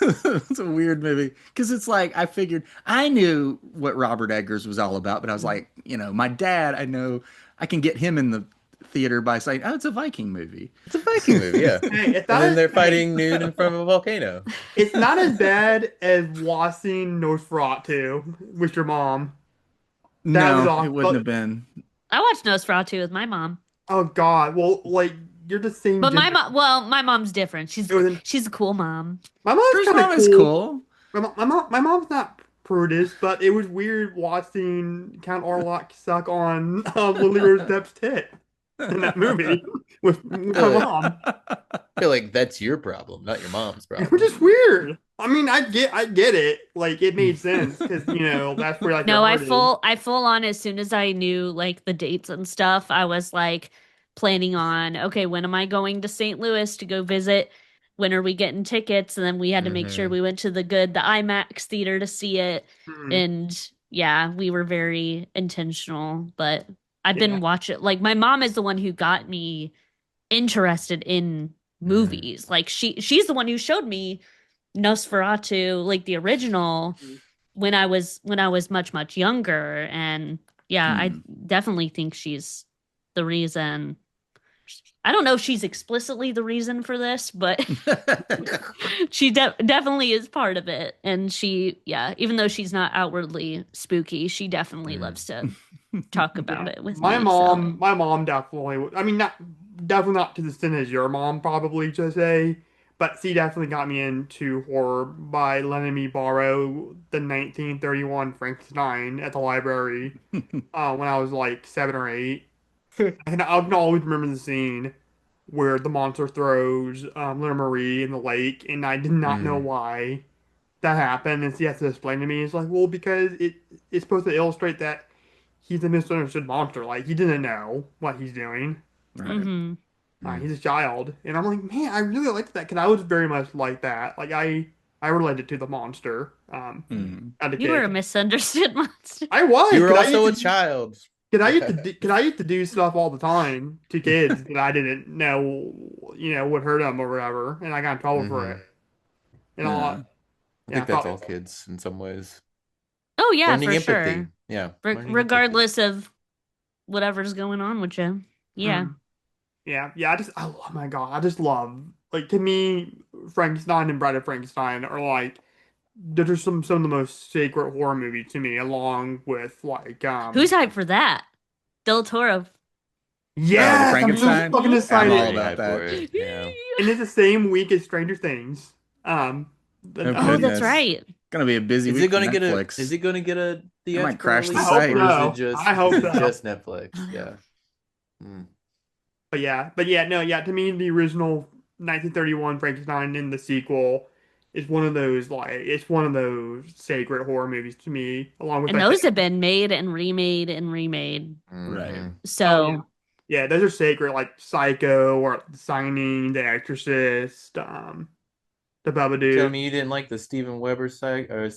It's a weird movie because it's like I figured I knew what Robert Eggers was all about, but I was like, my dad, I know I can get him in the theater by saying, "Oh, it's a Viking movie." It's a Viking movie, yeah. Hey, And then they're fighting nude in front of a volcano. it's not as bad as watching Nosferatu with your mom. That was No, it awesome. wouldn't have been. I watched Nosferatu with my mom. Oh God. Well, like you're the same But gender. my mom's different. It was She's a cool mom. My mom's Drew's kind of mom is cool. cool. My mom's not prudish, but it was weird watching Count Orlok suck on Lily Rose Depp's tit in that movie with my feel like, mom. I feel like that's your problem, not your mom's It was problem. just weird. I mean, I get it. Like it made sense because that's where like your No, heart is. I full on as soon as I knew like the dates and stuff, I was like planning on, okay, when am I going to St. Louis to go visit? When are we getting tickets? And then we had to make sure Hmm. we went to the IMAX theater to see it. Hmm. And yeah, we were very intentional, but I've Yeah. been watching like my mom is the one who got me interested in Hmm. movies. Like she's the one who showed me Nosferatu, like the original, when I was much younger. And yeah, I Hmm. definitely think she's the reason. I don't know if she's explicitly the reason for this, but she definitely is part of it. And yeah, even though she's not outwardly spooky, she definitely Hmm. loves to talk about Yeah. it with me. So My mom definitely. I mean, not definitely not to the extent as your mom probably to say, but she definitely got me into horror by letting me borrow the 1931 Frankenstein at the library when I was like 7 or 8. And I can always remember the scene where the monster throws little Marie in the lake, and I did not know Hmm. why that happened. And she has to explain to me. It's like, well, because it's supposed to illustrate that he's a misunderstood monster. Like he didn't know what he's doing. Right. mhm. Hmm. He's a child, and I'm like, man, I really liked that because I was very much like that. Like I related to the monster Hmm. as a You were a kid. misunderstood monster. I was You were because also a child. I used to do stuff all the time to kids that I didn't know, would hurt them or whatever, and I got in trouble for Hmm. it. And a Yeah. lot, I yeah, I think that's thought, all kids in some ways. Oh yeah, Learning for empathy. sure. Yeah, learning empathy. Regardless of whatever's going on with you. Yeah. mm, yeah. Oh my God, I just love like to me, Frankenstein and Bride of Frankenstein are like those are some of the most sacred horror movies to me, along with like Who's hyped for that? Del Toro. Oh, the yes, I'm so Frankenstein? fucking I'm all excited. Pretty about hyped for that. it. Yeah. And it's the same week as Stranger Things. Um, Oh, Oh, I that's goodness. right. Gonna be a busy Is it week for gonna get a Netflix. is it gonna get a It might theatrical crash the release hope site. or is it so. just I hope so. Netflix? Yeah. Mm. But yeah, no, yeah. To me, the original 1931 Frankenstein and the sequel is one of those it's one of those sacred horror movies to me, along with And like those have been made and remade and remade. Right. Mhm. oh yeah, So yeah, those are sacred like Psycho or The Signing, The Exorcist, The Tell Babadook. me you didn't like the Steven Weber Shining?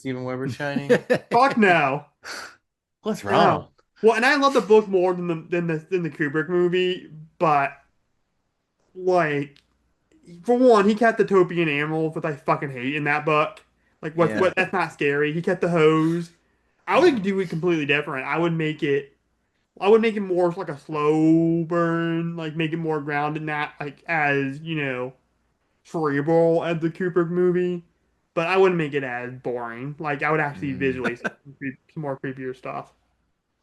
Fuck no, What's no. wrong? Well, and I love the book more than the Kubrick movie, but like for one, he kept the topian animals, which I fucking hate in that book. Like Yeah. what that's not scary. He kept the hose. I would do it completely different. I would make it more like a slow burn, like make it more grounded, not like as, cerebral as the Kubrick movie. But I wouldn't make it as boring. Like I would actually Mm, visually see some more creepier stuff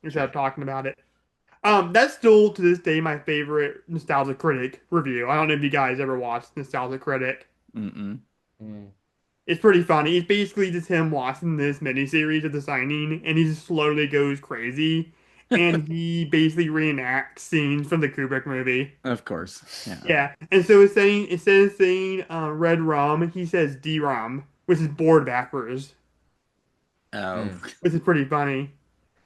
instead okay. of talking about it. That's still to this day my favorite Nostalgia Critic review. I don't know if you guys ever watched Nostalgia Critic. Mm-mm. Mm. It's pretty funny. It's basically just him watching this miniseries of The Signing, and he just slowly goes crazy, and he basically reenacts scenes from the Kubrick movie. Of course. Yeah. Yeah, and so it's saying instead of saying red rum, he says D-rum, which is board backwards, Oh. Mm. which is pretty funny.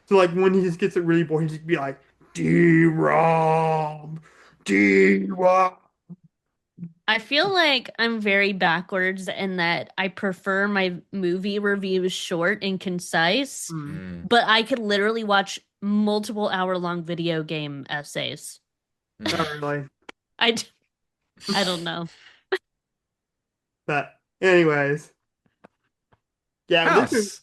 So like when he just gets it really bored, he just be like D-rum, D-rum. I feel like I'm very backwards in that I prefer my movie reviews short and concise, Mm. Mm. but I could literally watch multiple hour-long video game essays. Not Mm. really. I, d- I don't know. But anyways, yeah, House.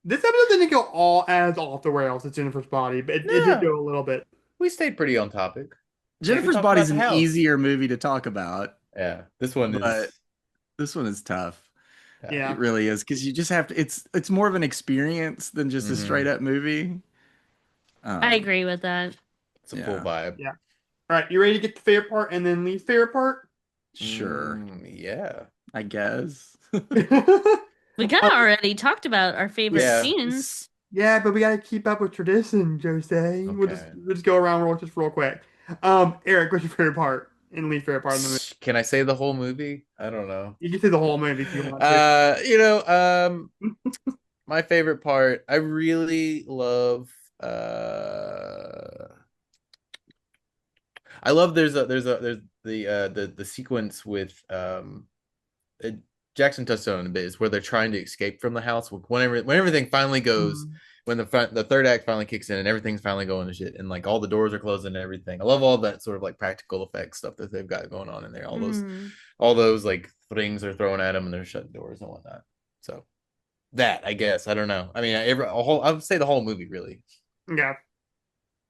this episode didn't go all as off the rails as Jennifer's Body, but it did No, go a little bit. we stayed pretty on topic. Yeah, we Jennifer's talked about Body's the an house. easier movie to talk about, Yeah, this one but is. this one is tough. Yeah. It really is because you just have to. It's more of an experience than just a Mhm. straight up movie. I agree with that. It's a full Yeah. vibe. Yeah. All right, you ready to get the favorite part and then least favorite part? Sure, Yeah. I guess. We kind of already talked about our favorite Yeah. scenes. Yeah, but we gotta keep up with tradition, Jose. Okay. We'll just go around real quick. Eric, what's your favorite part and least favorite part of the movie? Can I say the whole movie? I don't know. You can say the whole movie if you want to. My favorite part, I really love uh I love there's the sequence with uh, Jackson touched on it a bit is where they're trying to escape from the house when everything finally goes Mm. when the third act finally kicks in and everything's finally going to shit and like all the doors are closing and everything. I love all that sort of like practical effects stuff that they've got going on in there. Mm. All those like things are thrown at them and they're shutting doors and whatnot. So that I guess I don't know. I mean, I would say the whole movie really. Yeah.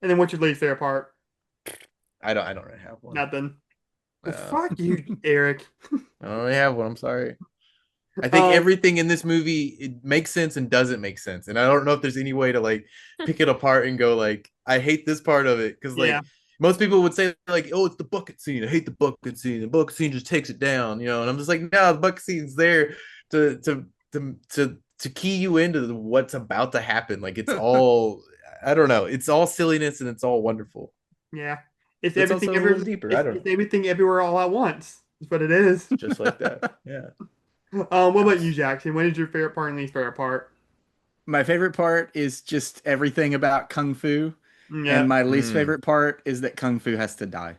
And then what's your least favorite part? I don't really have one. Nothing. Well, Uh, fuck you, Eric. I don't really have one. I'm sorry. I think everything in this movie it makes sense and doesn't make sense, and I don't know if there's any way to like pick it apart and go like I hate this part of it because like Yeah. most people would say like oh it's the bucket scene. I hate the bucket scene. The bucket scene just takes it down, and I'm just like no, the bucket scene's there to key you into what's about to happen. Like it's all I don't know. It's all silliness and it's all wonderful. Yeah. It's It's everything also a little deeper. I don't it's everything everywhere all at once. That's what it is. just like that. Yeah. What about you, Jackson? What is your favorite part and least favorite part? My favorite part is just everything about Kung Fu, Yeah. and my least Mm. favorite part is that Kung Fu has to die.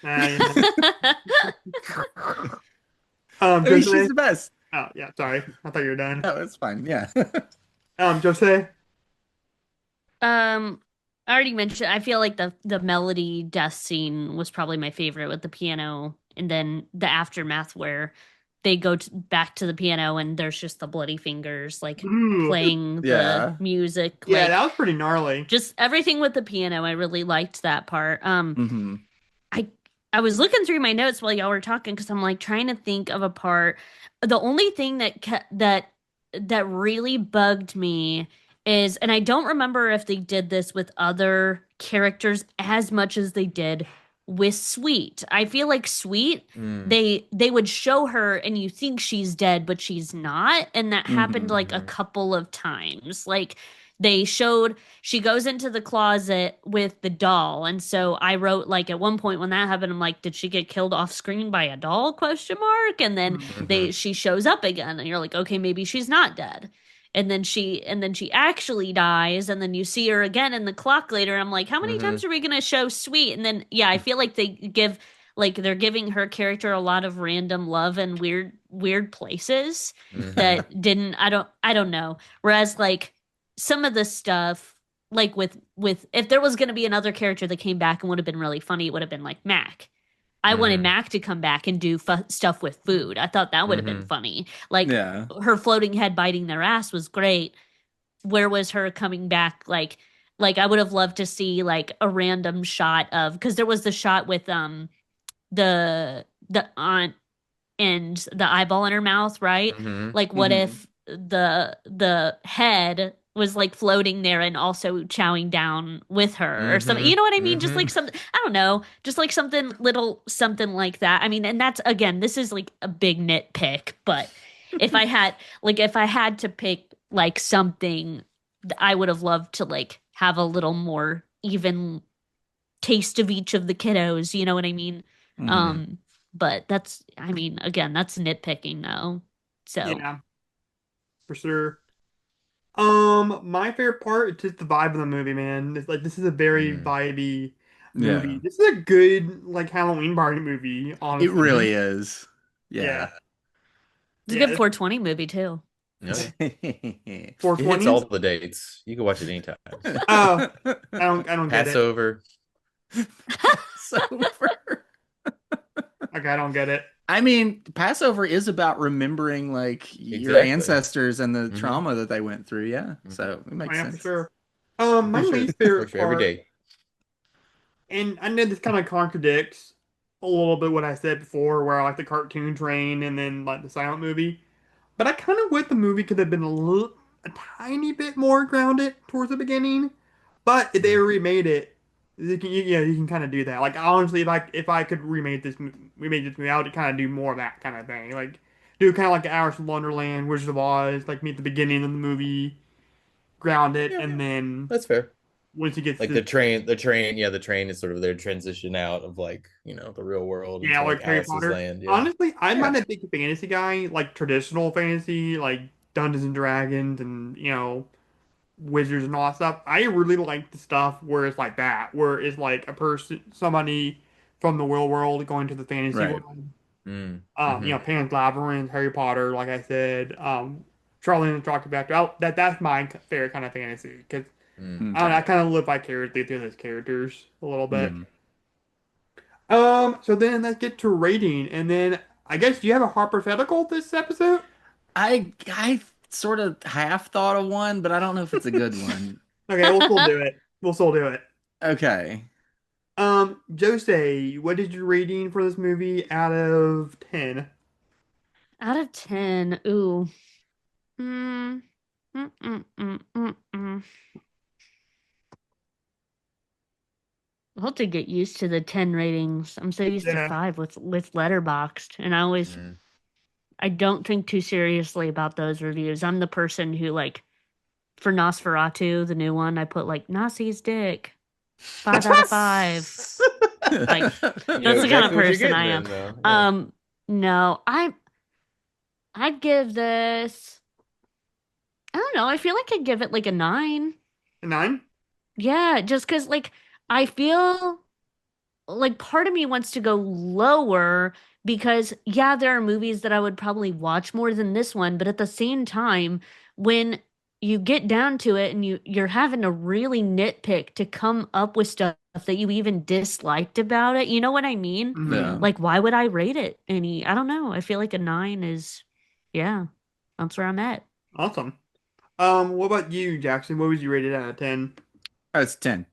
Yeah. I mean, Jose? she's the best. Oh, yeah, sorry. I thought you were done. No, it's fine. Yeah. Jose? I already mentioned. I feel like the melody death scene was probably my favorite with the piano, and then the aftermath where they go back to the piano and there's just the bloody fingers like Ooh. playing Yeah. the music. Yeah, like, that was pretty gnarly. just everything with the piano. I really liked that part. hmm I was looking through my notes while y'all were talking because I'm like trying to think of a part. The only thing that really bugged me is, and I don't remember if they did this with other characters as much as they did with Sweet. I feel like Sweet, Mm, they would show her and you think she's dead, but she's not, and that happened Hmm. like a hmm couple of times. Like they showed she goes into the closet with the doll, and so I wrote like at one point when that happened, I'm like, did she get killed off screen by a doll, question mark? And then hmm they she shows up again and you're like, okay, maybe she's not dead. And then she actually dies, and then you see her again in the clock later. I'm like, how many hmm times are we gonna show Sweet? And then yeah, I feel like they give like they're giving her character a lot of random love and weird places hmm that didn't I don't know. Whereas like some of the stuff like with if there was going to be another character that came back and would have been really funny, it would have been like Mac. I wanted hmm Mac to come back and do stuff with food. I thought that would have been hmm funny. Like Yeah. her floating head biting their ass was great. Where was her coming back? Like I would have loved to see like a random shot of because there was the shot with the aunt and the eyeball in her mouth, right? hmm Like what Hmm. if the head was like floating there and also chowing down with her or something. hmm You know what I mean? Just hmm like some I don't know, just like something little something like that. I mean, and that's again, this is like a big nitpick, but if I had to pick like something I would have loved to like have a little more even taste of each of the kiddos, you know what I mean? Hmm. Um, but that's, I mean, again, that's nitpicking though. So, Yeah, for sure. My favorite part is just the vibe of the movie, man. It's like this is a very Mm. vibey movie. Yeah. This is a good like Halloween party movie, It honestly. really is. Yeah. Yeah. it's a good Yeah. 420 movie too. Yep. It hits 420s? all the dates. You can watch it anytime. Oh, I don't get it. Passover. Passover. Okay, I don't get it. I mean, Passover is about remembering like your Exactly. ancestors and the hmm trauma that they went through. Yeah. hmm So it Oh, makes yeah, for sense. sure. My For sure. least For favorite sure. Every part, day. and I know this kind of contradicts a little bit what I said before, where I like the cartoon train and then like the silent movie. But I kind of wish the movie could have been a tiny bit more grounded towards the beginning. But if they Mm. remade it, you can kind of do that. Like honestly, like if I could remake this movie, I would kind of do more of that kind of thing. Like do kind of like Alice in Wonderland, Wizard of Oz, like meet the beginning of the movie, ground it, Yeah, and then that's fair. once he gets Like to the train is sort of their transition out of like, the real world yeah, into like like Harry Alice's Potter. land. Yeah. Honestly, I'm Yeah. not a big fantasy guy, like traditional fantasy, like Dungeons and Dragons, and wizards and all that stuff. I really like the stuff where it's like that, where it's like somebody from the real world going to the fantasy Right. world. Mm. hmm Pan's Labyrinth, Harry Potter, like I said, Charlie and the Chocolate Factory. That's my favorite kind of fantasy because Mm. I don't know, I Okay. kind of live vicariously through those characters a little bit. Hmm. So then let's get to rating, and then I guess you have a hypothetical this episode. I sort of half thought of one, but I don't know if it's a good one. Okay, we'll still do it. We'll still do it. Okay. Jose, what is your rating for this movie out of 10? Out of 10, ooh. Mm, mm, mm, mm, mm, mm. I'll have to get used to the 10 ratings. I'm so used to Yeah. 5 with Letterboxd, and Mm. I don't think too seriously about those reviews. I'm the person who like for Nosferatu, the new one, I put like Nasi's dick. 5 out of 5. Like You know that's the kind of exactly what you're person getting I am. then, though. Yeah. No, I'd give this. I don't know. I feel like I'd give it like a 9. A 9? Yeah, just because like I feel like part of me wants to go lower because yeah, there are movies that I would probably watch more than this one, but at the same time, when you get down to it and you're having to really nitpick to come up with stuff that you even disliked about it, you know what I mean? Mm-hmm. Yeah. Like why would I rate it any? I don't know. I feel like a 9 is yeah, that's where I'm at. Awesome. What about you, Jackson? What would you rate it out of 10? Oh, it's 10.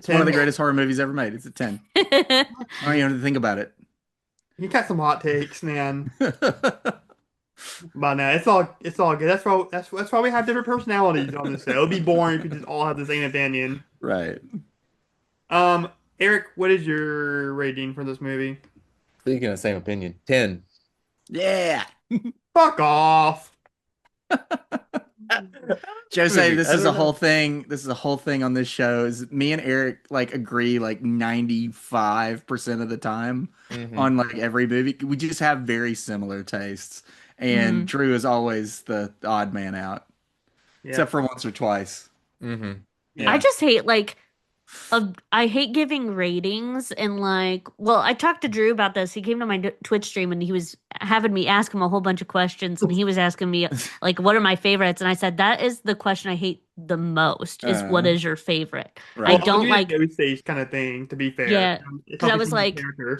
It's one of the 10. greatest horror movies ever made. It's a 10. I don't even have to think about it. You got some hot takes, man. But no, it's all good. That's why we have different personalities on this show. It'd be boring if we just all have the same opinion. Right. Eric, what is your rating for this movie? Speaking of same opinion, 10. Yeah. Fuck off. Jose, this I is don't a whole know. thing. This is a whole thing on this show. Is me and Eric like agree like 95% of the time on like every movie. We just have very similar tastes. And Mhm. Drew is always the odd man out, Yeah. except for once or twice. Mm-hmm. Yeah. I just hate I hate giving ratings and well, I talked to Drew about this. He came to my Twitch stream and he was having me ask him a whole bunch of questions and he was asking me like what are my favorites and I said that is the question I hate the most is what is your favorite? Right. I Well, don't do like a no stage kind of thing, to be fair. yeah, It's because I helping was the like character.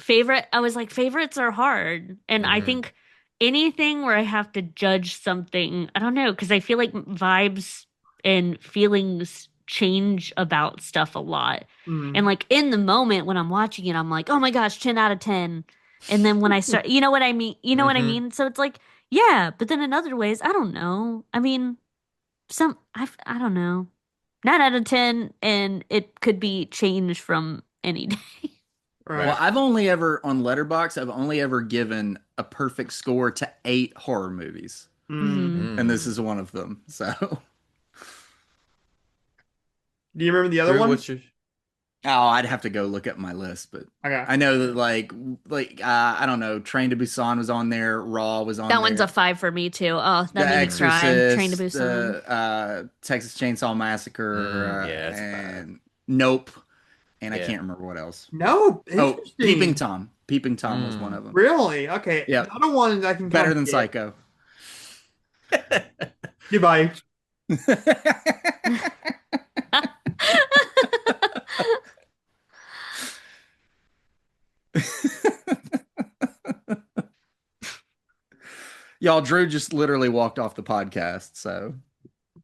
favorites are hard and I Mhm. think anything where I have to judge something, I don't know, because I feel like vibes and feelings change about stuff a lot. And Mm. like in the moment when I'm watching it, I'm like, oh my gosh, 10 out of 10. And then when I start, you know what I mean? You know what I Mhm. mean? So it's like, yeah, but then in other ways, I don't know. I mean, I don't know. 9 out of 10, and it could be changed from any day. Right. Well, I've only ever on Letterboxd, I've only ever given a perfect score to 8 horror movies, Mhm. and this is one of them. So, Do you remember the other Drew, one? what's your oh, I'd have to go look up my list, but Okay. I know that I don't know, Train to Busan was on there, Raw was on That there. one's a 5 for me too. Oh, The that made me cry. Train to Exorcist, Busan. Texas Chainsaw Massacre, yeah, it's and Nope, and I Yeah. can't remember what else. No, Oh, interesting. Peeping Tom. Peeping Tom was one of them. Really? Okay. Yeah. The other ones I can Better kind than of get. Psycho. Goodbye. Y'all, Drew just literally walked off the podcast, so.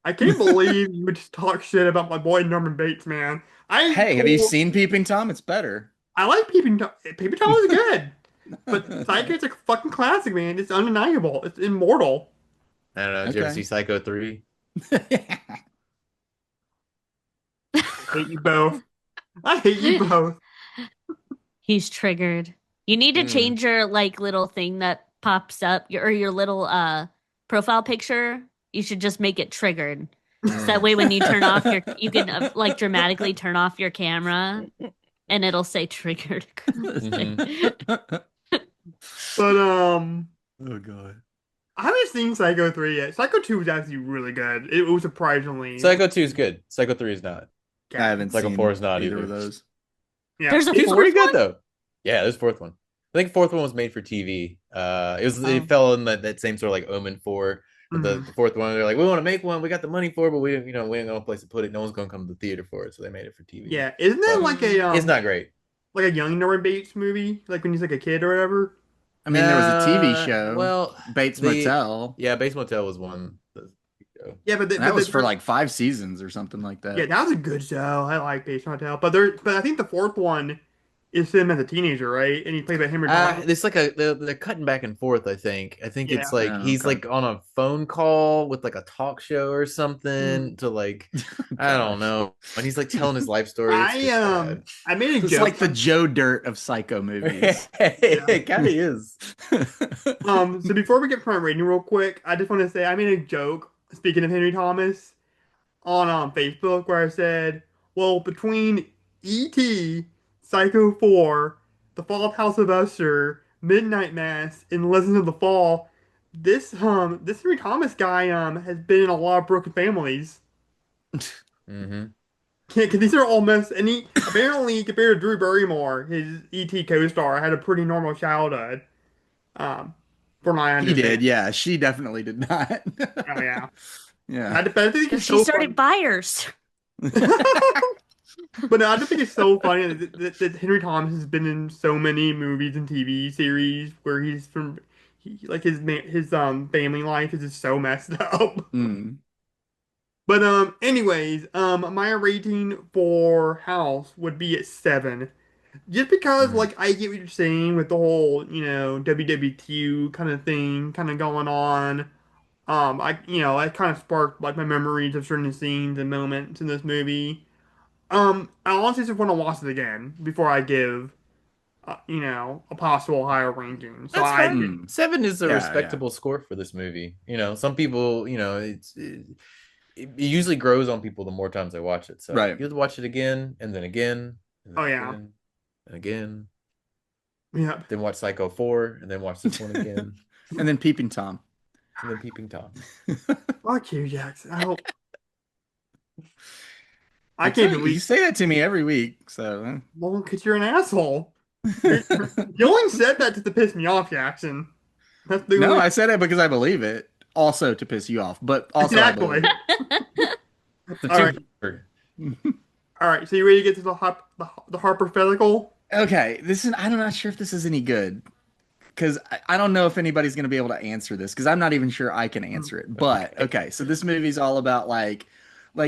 I can't believe you would just talk shit about my boy Norman Bates, man. Hey, have you seen Peeping Tom? It's better. I like Peeping Tom. Peeping Tom is good. But Psycho's a fucking classic, man. It's undeniable. It's immortal. I don't know. Did you ever Okay. see Psycho 3? I hate you both. I hate you both. He's triggered. You need to change your little thing that pops up, your little profile picture. You should just make it triggered. So that way when you turn off you can dramatically turn off your camera and it'll say triggered. But Oh god. I haven't seen Psycho 3 yet. Psycho 2 was actually really good. It was surprisingly. Psycho 2 is good. Psycho 3 is not. I haven't Psycho seen 4 is not either either. of those. Yeah. There's a It's fourth pretty good one? though. Yeah, there's a fourth one. I think the fourth one was made for TV. It Oh. fell in that same sort of like Omen 4. But the fourth one, they're like, we want to make one. We got the money for it, but we ain't got no place to put it. No one's gonna come to the theater for it, so they made it for TV. Yeah. Isn't that like a It's not great. like a young Norman Bates movie? Like when he's like a kid or whatever? I mean, there was a TV show. Well, Bates Motel. Yeah, Bates Motel was one. Yeah, but That was for like 5 seasons or something like that. Yeah, that was a good show. I like Bates Motel. But I think the fourth one is him as a teenager, right? And he played by Henry Thomas. It's like they're cutting back and forth. I think Yeah. it's like Oh, he's okay. like on a phone call with like a talk show or something to like I don't know, and he's like telling his life story. It's just bad. I made a It's joke. like the Joe Dirt of Psycho movies. It kind of is. So before we get to my rating real quick, I just want to say I made a joke, speaking of Henry Thomas, on Facebook where I said, well, between E.T., Psycho 4, The Fall of House of Usher, Midnight Mass, and Legends of the Fall, this Henry Thomas guy has been in a lot of broken families. Mm-hmm. Because these are all mess, and he apparently compared to Drew Barrymore, his E.T. co-star, had a pretty normal childhood. From my He understanding. did, yeah. She definitely did not. Oh yeah. Yeah. But I think it's She so started buyers. But no, I just think it's so funny that Henry Thomas has been in so many movies and TV series where he's from, like his family life is just so messed up. Mm. But anyways, my rating for House would be at 7. Just because Mm. like I get what you're saying with the whole, WWQ kind of thing kind of going on. I kind of sparked like my memories of certain scenes and moments in this movie. I honestly just want to watch it again before I give a possible higher ranking. So That's I fine. Mm. 7 is a Yeah, yeah. respectable score for this movie. Some people, it usually grows on people the more times they watch it. So Right. you'll watch it again and then again and then Oh yeah. again and again. Yeah. Then watch Psycho 4 and then watch this one again And then Peeping Tom. and then Peeping Tom. Fuck you, Jackson. I I can't tell you, you believe say that to me every week, so well, because you're an asshole. You only said that just to piss me off, Jackson. That's the no, only I said it because I believe it. Also to piss you off, but also I believe exactly. It's a All right. two. it. All right, so you ready to get to the hypothetical? Okay, I'm not sure if this is any good because I don't know if anybody's going to be able to answer this because I'm not even sure I can answer it. But okay, so this movie's all about like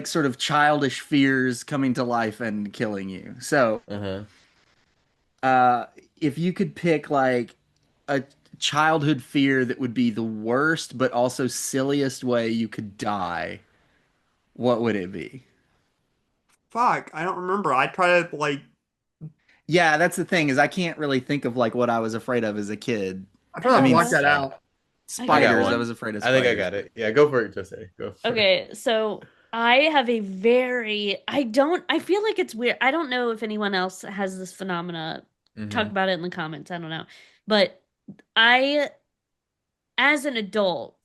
sort of childish fears coming to life and killing you. So, Uh-huh. uh, if you could pick like a childhood fear that would be the worst but also silliest way you could die, what would it be? Fuck, I don't remember. I try to Yeah, that's the thing is I can't really think of like what I was afraid of as a kid. I I try I to got mean, block one. that out. I got I got spiders. I one. one. was afraid of I think I spiders. got it. Yeah, go for it, Jose. Go for it. Okay, so I have a very I feel like it's weird. I don't know if anyone else has this phenomena. Talk Mhm. about it in the comments. I don't know. But I as an adult,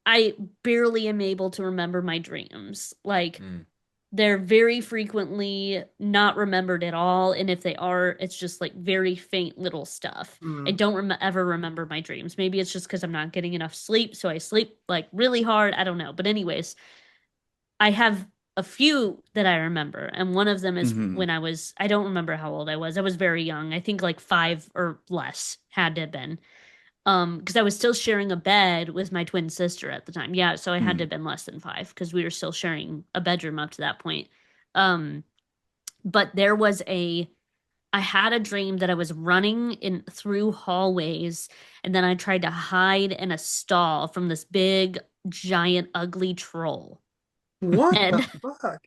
I barely am able to remember my dreams. Like Mm. they're very frequently not remembered at all, and if they are, it's just like very faint little stuff. I Mm. don't ever remember my dreams. Maybe it's just because I'm not getting enough sleep, so I sleep like really hard. I don't know. But anyways, I have a few that I remember, and one of them is Hmm. when I don't remember how old I was. I was very young. I think like 5 or less had to have been. Because I was still sharing a bed with my twin sister at the time. Yeah, so I had to Hmm. have been less than 5 because we were still sharing a bedroom up to that point. Um, but I had a dream that I was running in through hallways, and then I tried to hide in a stall from this big, giant, ugly troll. What the And fuck?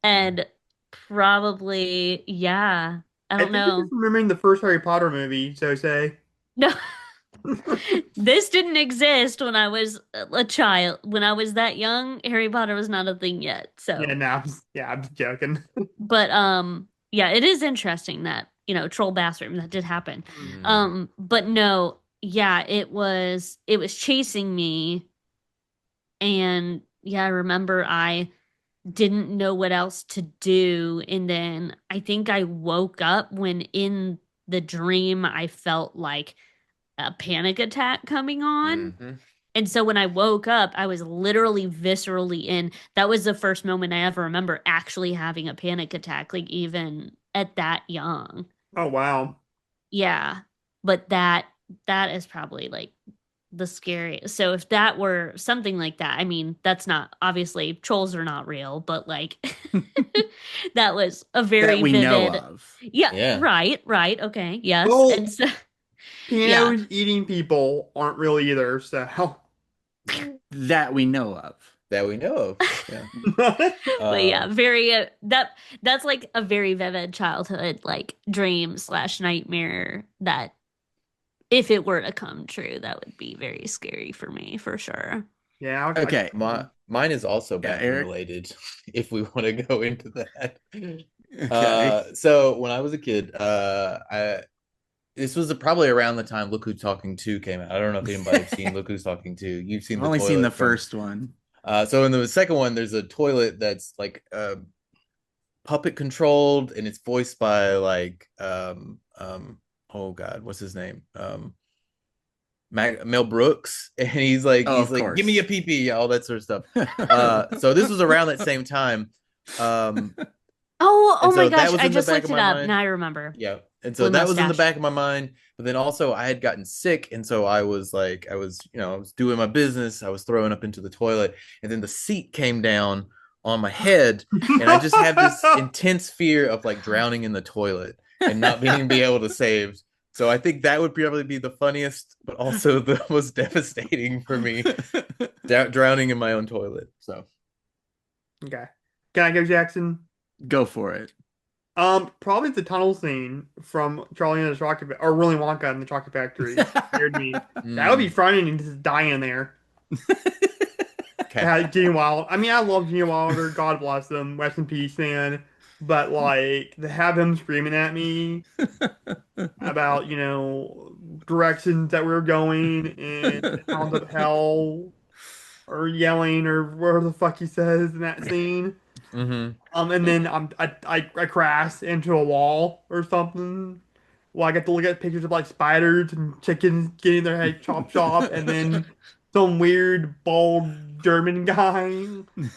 and probably, yeah, I I don't think you're know. just remembering the first Harry Potter movie, so say. No, this didn't exist when I was a child. When I was that young, Harry Potter was not a thing yet. Yeah, So, no, I'm just joking. but yeah, it is interesting that, troll bathroom that did happen. Mm. Mm. But no, yeah, it was chasing me, and yeah, I remember I didn't know what else to do, and then I think I woke up when in the dream I felt like a panic attack coming on. Mhm. And so when I woke up, I was literally viscerally in. That was the first moment I ever remember actually having a panic attack, like even at that young. Oh wow. Yeah. But that is probably like the scariest. So if that were something like that, I mean, that's not obviously trolls are not real, but like that was a That very we know vivid. of. Yeah, Yeah. right. Okay. Yes. Well, And so yeah. pianos eating people aren't real either, so. That we know of. That we know of. Yeah. But yeah, Um, very that's like a very vivid childhood like dream slash nightmare that if it were to come true, that would be very scary for me for sure. Yeah, Okay. mine is also Yeah, bathroom Eric. related, if we want to go into that. Okay. So when I was a kid, this was probably around the time Look Who's Talking 2 came out. I don't know if anybody's seen Look Who's Talking 2. You've seen I've the only seen the toilet from first one. so in the second one, there's a toilet that's like puppet controlled, and it's voiced by like oh god, what's his name? Mel Brooks, and he's like Oh, of give me a course. pee pee, all that sort of stuff. So this was around that same time. Um, Oh, and oh my so that gosh, was I in the just back looked of it my up. Now mind. I remember. Yeah. And so Blue that was in the mustache. back of my mind. But then also I had gotten sick. And so I was I was doing my business. I was throwing up into the toilet. And then the seat came down on my head, and I just have this intense fear of like drowning in the toilet and not be able to save. So I think that would probably be the funniest, but also the most devastating for me, drowning in my own toilet. So Okay. Can I go, Jackson? Go for it. Probably the tunnel scene from Charlie and the Chocolate or Willy Wonka and the Chocolate Factory scared me. That would be frightening to just die in there. okay. Gene Wilder. I mean, I love Gene Wilder. God bless him. Rest in peace, man. But like to have him screaming at me about, directions that we were going and the sounds of hell or yelling or whatever the fuck he says in that scene. Mm-hmm. And then I crash into a wall or something. Well, I get to look at pictures of like spiders and chickens getting their head chopped off, and then some weird bald German guy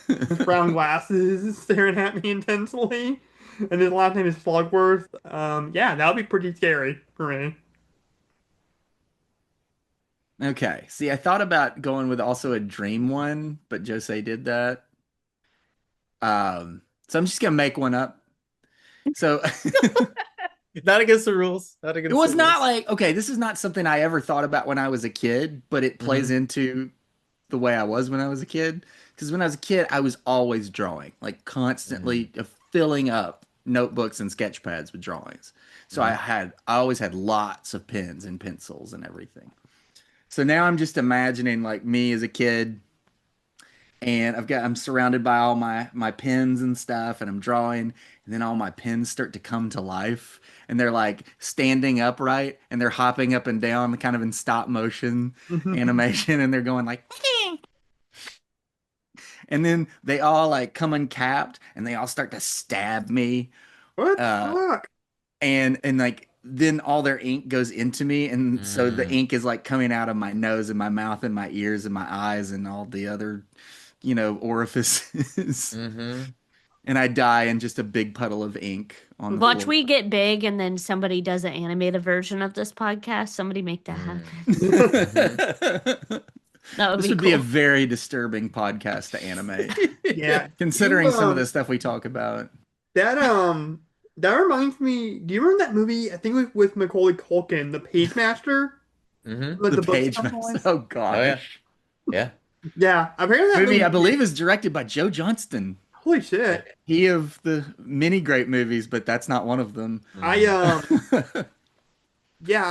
with brown glasses staring at me intensely. And his last name is Slugworth. Yeah, that would be pretty scary for me. Okay. See, I thought about going with also a dream one, but Jose did that. So I'm just gonna make one up. So Not against the rules. Not against it was the not rules. like, okay, this is not something I ever thought about when I was a kid, but it plays into the way I was when I was a kid. Because when I was a kid, I was always drawing, like constantly filling up notebooks and sketch pads with drawings. So I always had lots of pens and pencils and everything. So now I'm just imagining like me as a kid, and I'm surrounded by all my pens and stuff, and I'm drawing, and then all my pens start to come to life, and they're like standing upright, and they're hopping up and down kind of in stop motion animation, and they're going like and then they all like come uncapped, and they all start to stab me. What the uh fuck? and like then all their ink goes into me, and so the ink is like coming out of my nose and my mouth and my ears and my eyes and all the other orifices. And I die in just a big puddle of ink on the Watch floor. we get big and then somebody does an animated version of this podcast. Somebody make that happen. That would This be would cool. be a very disturbing podcast to animate, Yeah. considering some of You, the stuff we talk about. that reminds me. Do you remember that movie? I think it was with Macaulay Culkin, The Page Master. With The book page stuff master. on? Oh gosh. Yeah. Yeah, apparently that Movie, I believe, is directed by Joe Johnston. Holy shit! He of the many great movies, but that's not one of them. Yeah,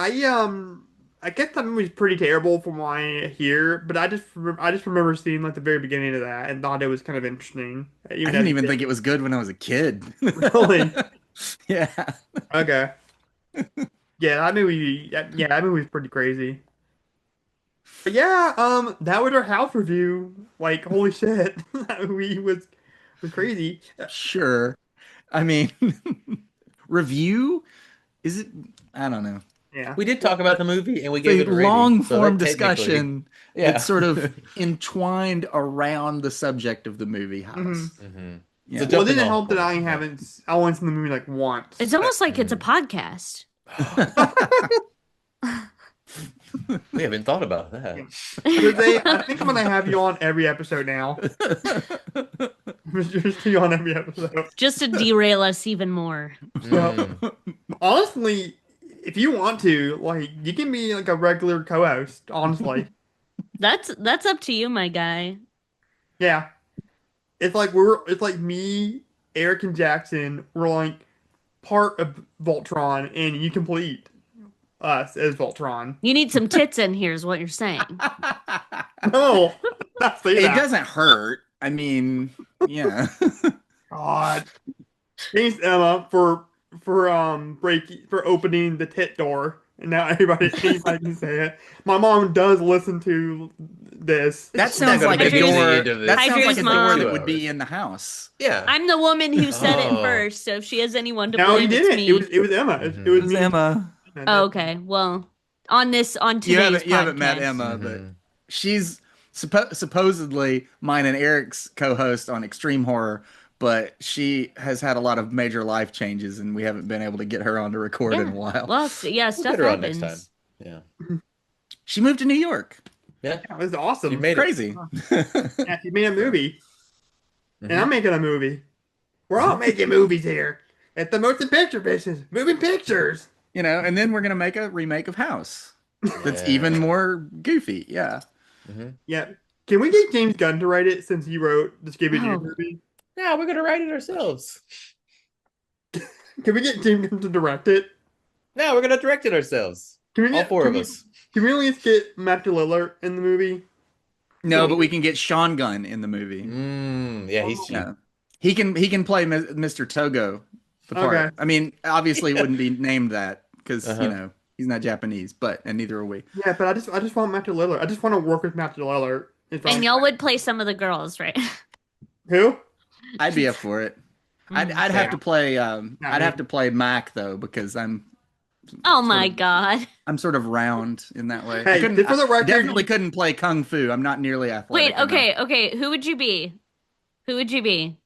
I guess that movie's pretty terrible from what I hear, but I just remember seeing like the very beginning of that and thought it was kind of interesting. I didn't even think it was good when I was a kid. Really? Yeah. Okay. Yeah, that movie's pretty crazy. But yeah, that was our house review. Like, holy shit, that movie was crazy. Sure. I mean, review? Is it? I don't know. Yeah. We did talk about the movie and we It's gave a it a rating. long so form that technically- discussion Yeah. that's sort of entwined around the subject of the movie house. Yeah. It's a Well, it didn't jumping help off that I point. only seen the movie like once. It's almost like it's a podcast. We haven't thought about that. I think I'm gonna have you on every episode now. Just you on every episode. Just to derail us even more. Honestly, if you want to, like, you can be like a regular co-host. Honestly, That's up to you, my guy. yeah. It's like me, Eric, and Jackson. We're like part of Voltron, and you complete us as Voltron. You need some tits in here, is what you're saying. No, not say It that. doesn't hurt. I mean, yeah. God. Thanks, Emma, for opening the tit door. And now anybody can say it. My mom does listen to this. That sounds like a Hydra's- door. That sounds like Hydra's a door mom. that would be in the house. Yeah. I'm the woman who said it Oh. first, so if she has anyone to No, you blame, it's didn't. me. It was Emma. It was me. Emma. Oh, okay. Well, on today's You haven't met podcast. Emma, but she's supposedly mine and Eric's co-host on Extreme Horror, but she has had a lot of major life changes, and we haven't been able to get her on to record in a while. Well, yeah, We'll stuff get her on happens. next time. Yeah. She moved to New York. Yeah. It was awesome. You made it. Crazy. Yeah, she made a movie. and I'm making a movie. We're all making movies here. At the motion picture business, moving pictures. You know, and then we're gonna make a remake of House that's Yeah. even more goofy. Yeah. Yeah. Can we get James Gunn to write it since he wrote the Scooby-Doo No. movie? Yeah, we're gonna write it ourselves. Can we get James Gunn to direct it? No, we're gonna direct it ourselves. Can we All get, four can of we- us. Can we at least get Matthew Lillard in the movie? No, but we can get Sean Gunn in the movie. Yeah, he's cheap. Yeah. He can play Mr. Togo, the part. Okay. I mean, obviously it Yeah. wouldn't be named that because Uh-huh. you know he's not Japanese, and neither are we. Yeah, but I just want Matthew Lillard. I just want to work with Matthew Lillard. And y'all would play some of the girls, right? Who? I'd be up for it. I'd have to play. I'd have to play Mac though because I'm Oh my god. I'm sort of round in that way. Hey, I for the record- definitely couldn't play Kung Fu. I'm not nearly athletic. Wait, okay. Who would you be? Who would you be?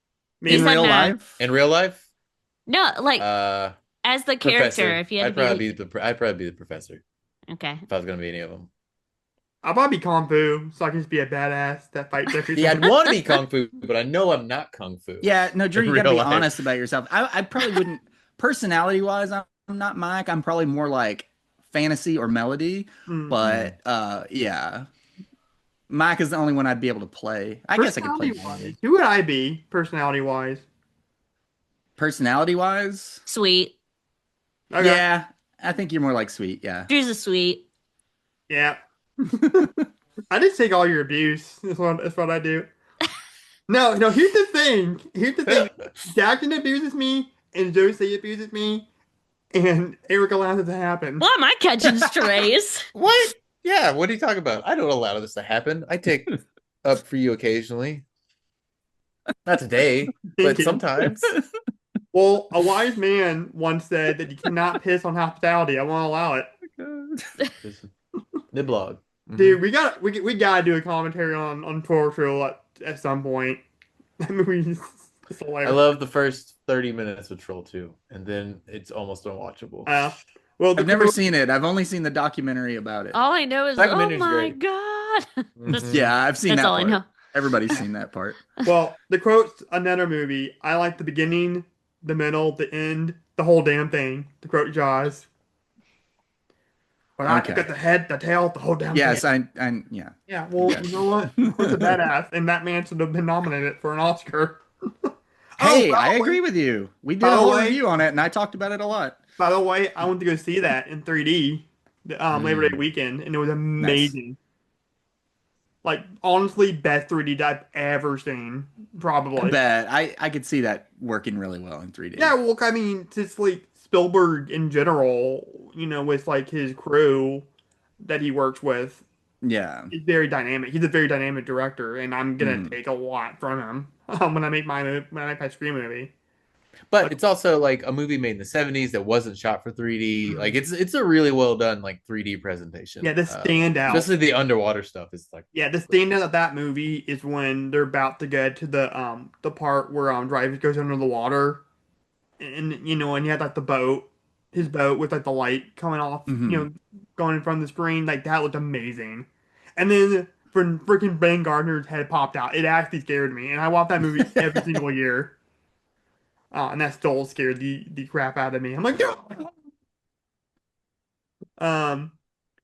Me. You In said real Mac. life, In real life, No, like as the character. professor. If you had I'd to probably be the professor okay. if I was gonna be any of them. I'll probably be Kung Fu, so I can just be a badass that fights everything. Yeah, I'd want to be kung fu, but I know I'm not kung fu. yeah. No, Drew, In you gotta real be life. honest about yourself. I probably wouldn't. Personality wise, I'm not Mike. I'm probably more like fantasy or melody. Mm. But yeah, Mike is the only one I'd be able to play. I guess I could play Personality-wise, melody. who would I be, personality-wise? Personality wise, Sweet. Okay. yeah, I think you're more like Sweet. Yeah. Drew's a sweet. Yeah. I just take all your abuse. That's what I do. No, here's the thing. Jackson abuses me, and Jocee abuses me, and Eric allows it to happen. Why am I catching strays? What? Yeah, what are you talking about? I don't allow this to happen. I take up for you occasionally. Not today, but Thank you. sometimes. Well, a wise man once said that you cannot piss on hospitality. I won't allow it. The blog. Dude, we gotta do a commentary on Troll at some point. That movie's I hilarious. love the first 30 minutes of Troll 2, and then it's almost unwatchable. Well, I've never seen it. I've only seen the documentary about it. All I know is, oh Documentary's my great. god. Mhm. Yeah, I've seen That's that all I part. know. Everybody's seen that part. Well, the quote's another movie. I like the beginning, the middle, the end, the whole damn thing. To quote Jaws. But I Okay. got the head, the tail, the whole damn Yes, thing. yeah. Yeah, well, Yes. you know what? What's a badass? And that man should have been nominated for an Oscar. Hey, by I the way- agree with you. We did By a the whole way- review on it, and I talked about it a lot. By the way, I went to go see that in 3D Labor Day weekend, and it was amazing. Like, honestly, best 3D that I've ever seen, probably. I bet I could see that working really well in 3D. Yeah, well, I mean, just like Spielberg in general, with like his crew that he works with, Yeah. he's very dynamic. He's a very dynamic director, and I'm gonna take a lot from him when I make my Scream movie. But it's also like a movie made in the 70s that wasn't shot for 3D. Mhm. Like it's a really well done like 3D presentation. Yeah, the standout. especially the underwater stuff is like Yeah, the standout of that movie is when they're about to get to the part where Drivers goes under the water, and and you had like his boat with like the light coming off, Mhm. going in front of the screen. Like that looked amazing. And then when freaking Ben Gardner's head popped out, it actually scared me, and I watch that movie every single year. And that still scared the crap out of me. I'm like, no.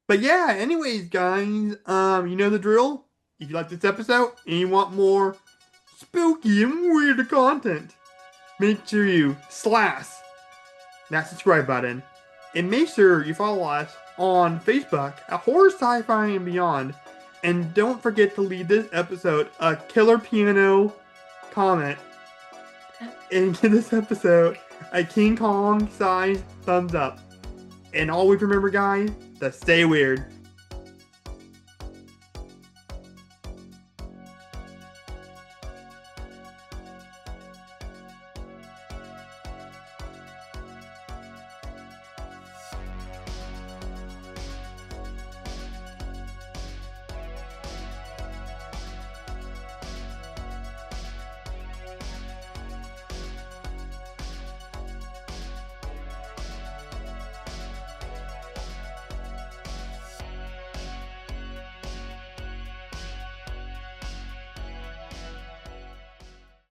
But yeah, anyways, guys, you know the drill. If you like this episode and you want more spooky and weird content, make sure you slash that subscribe button. And make sure you follow us on Facebook at Horror Sci-Fi and Beyond. And don't forget to leave this episode a killer piano comment. And give this episode a King Kong sized thumbs up. And always remember, guys, to stay weird.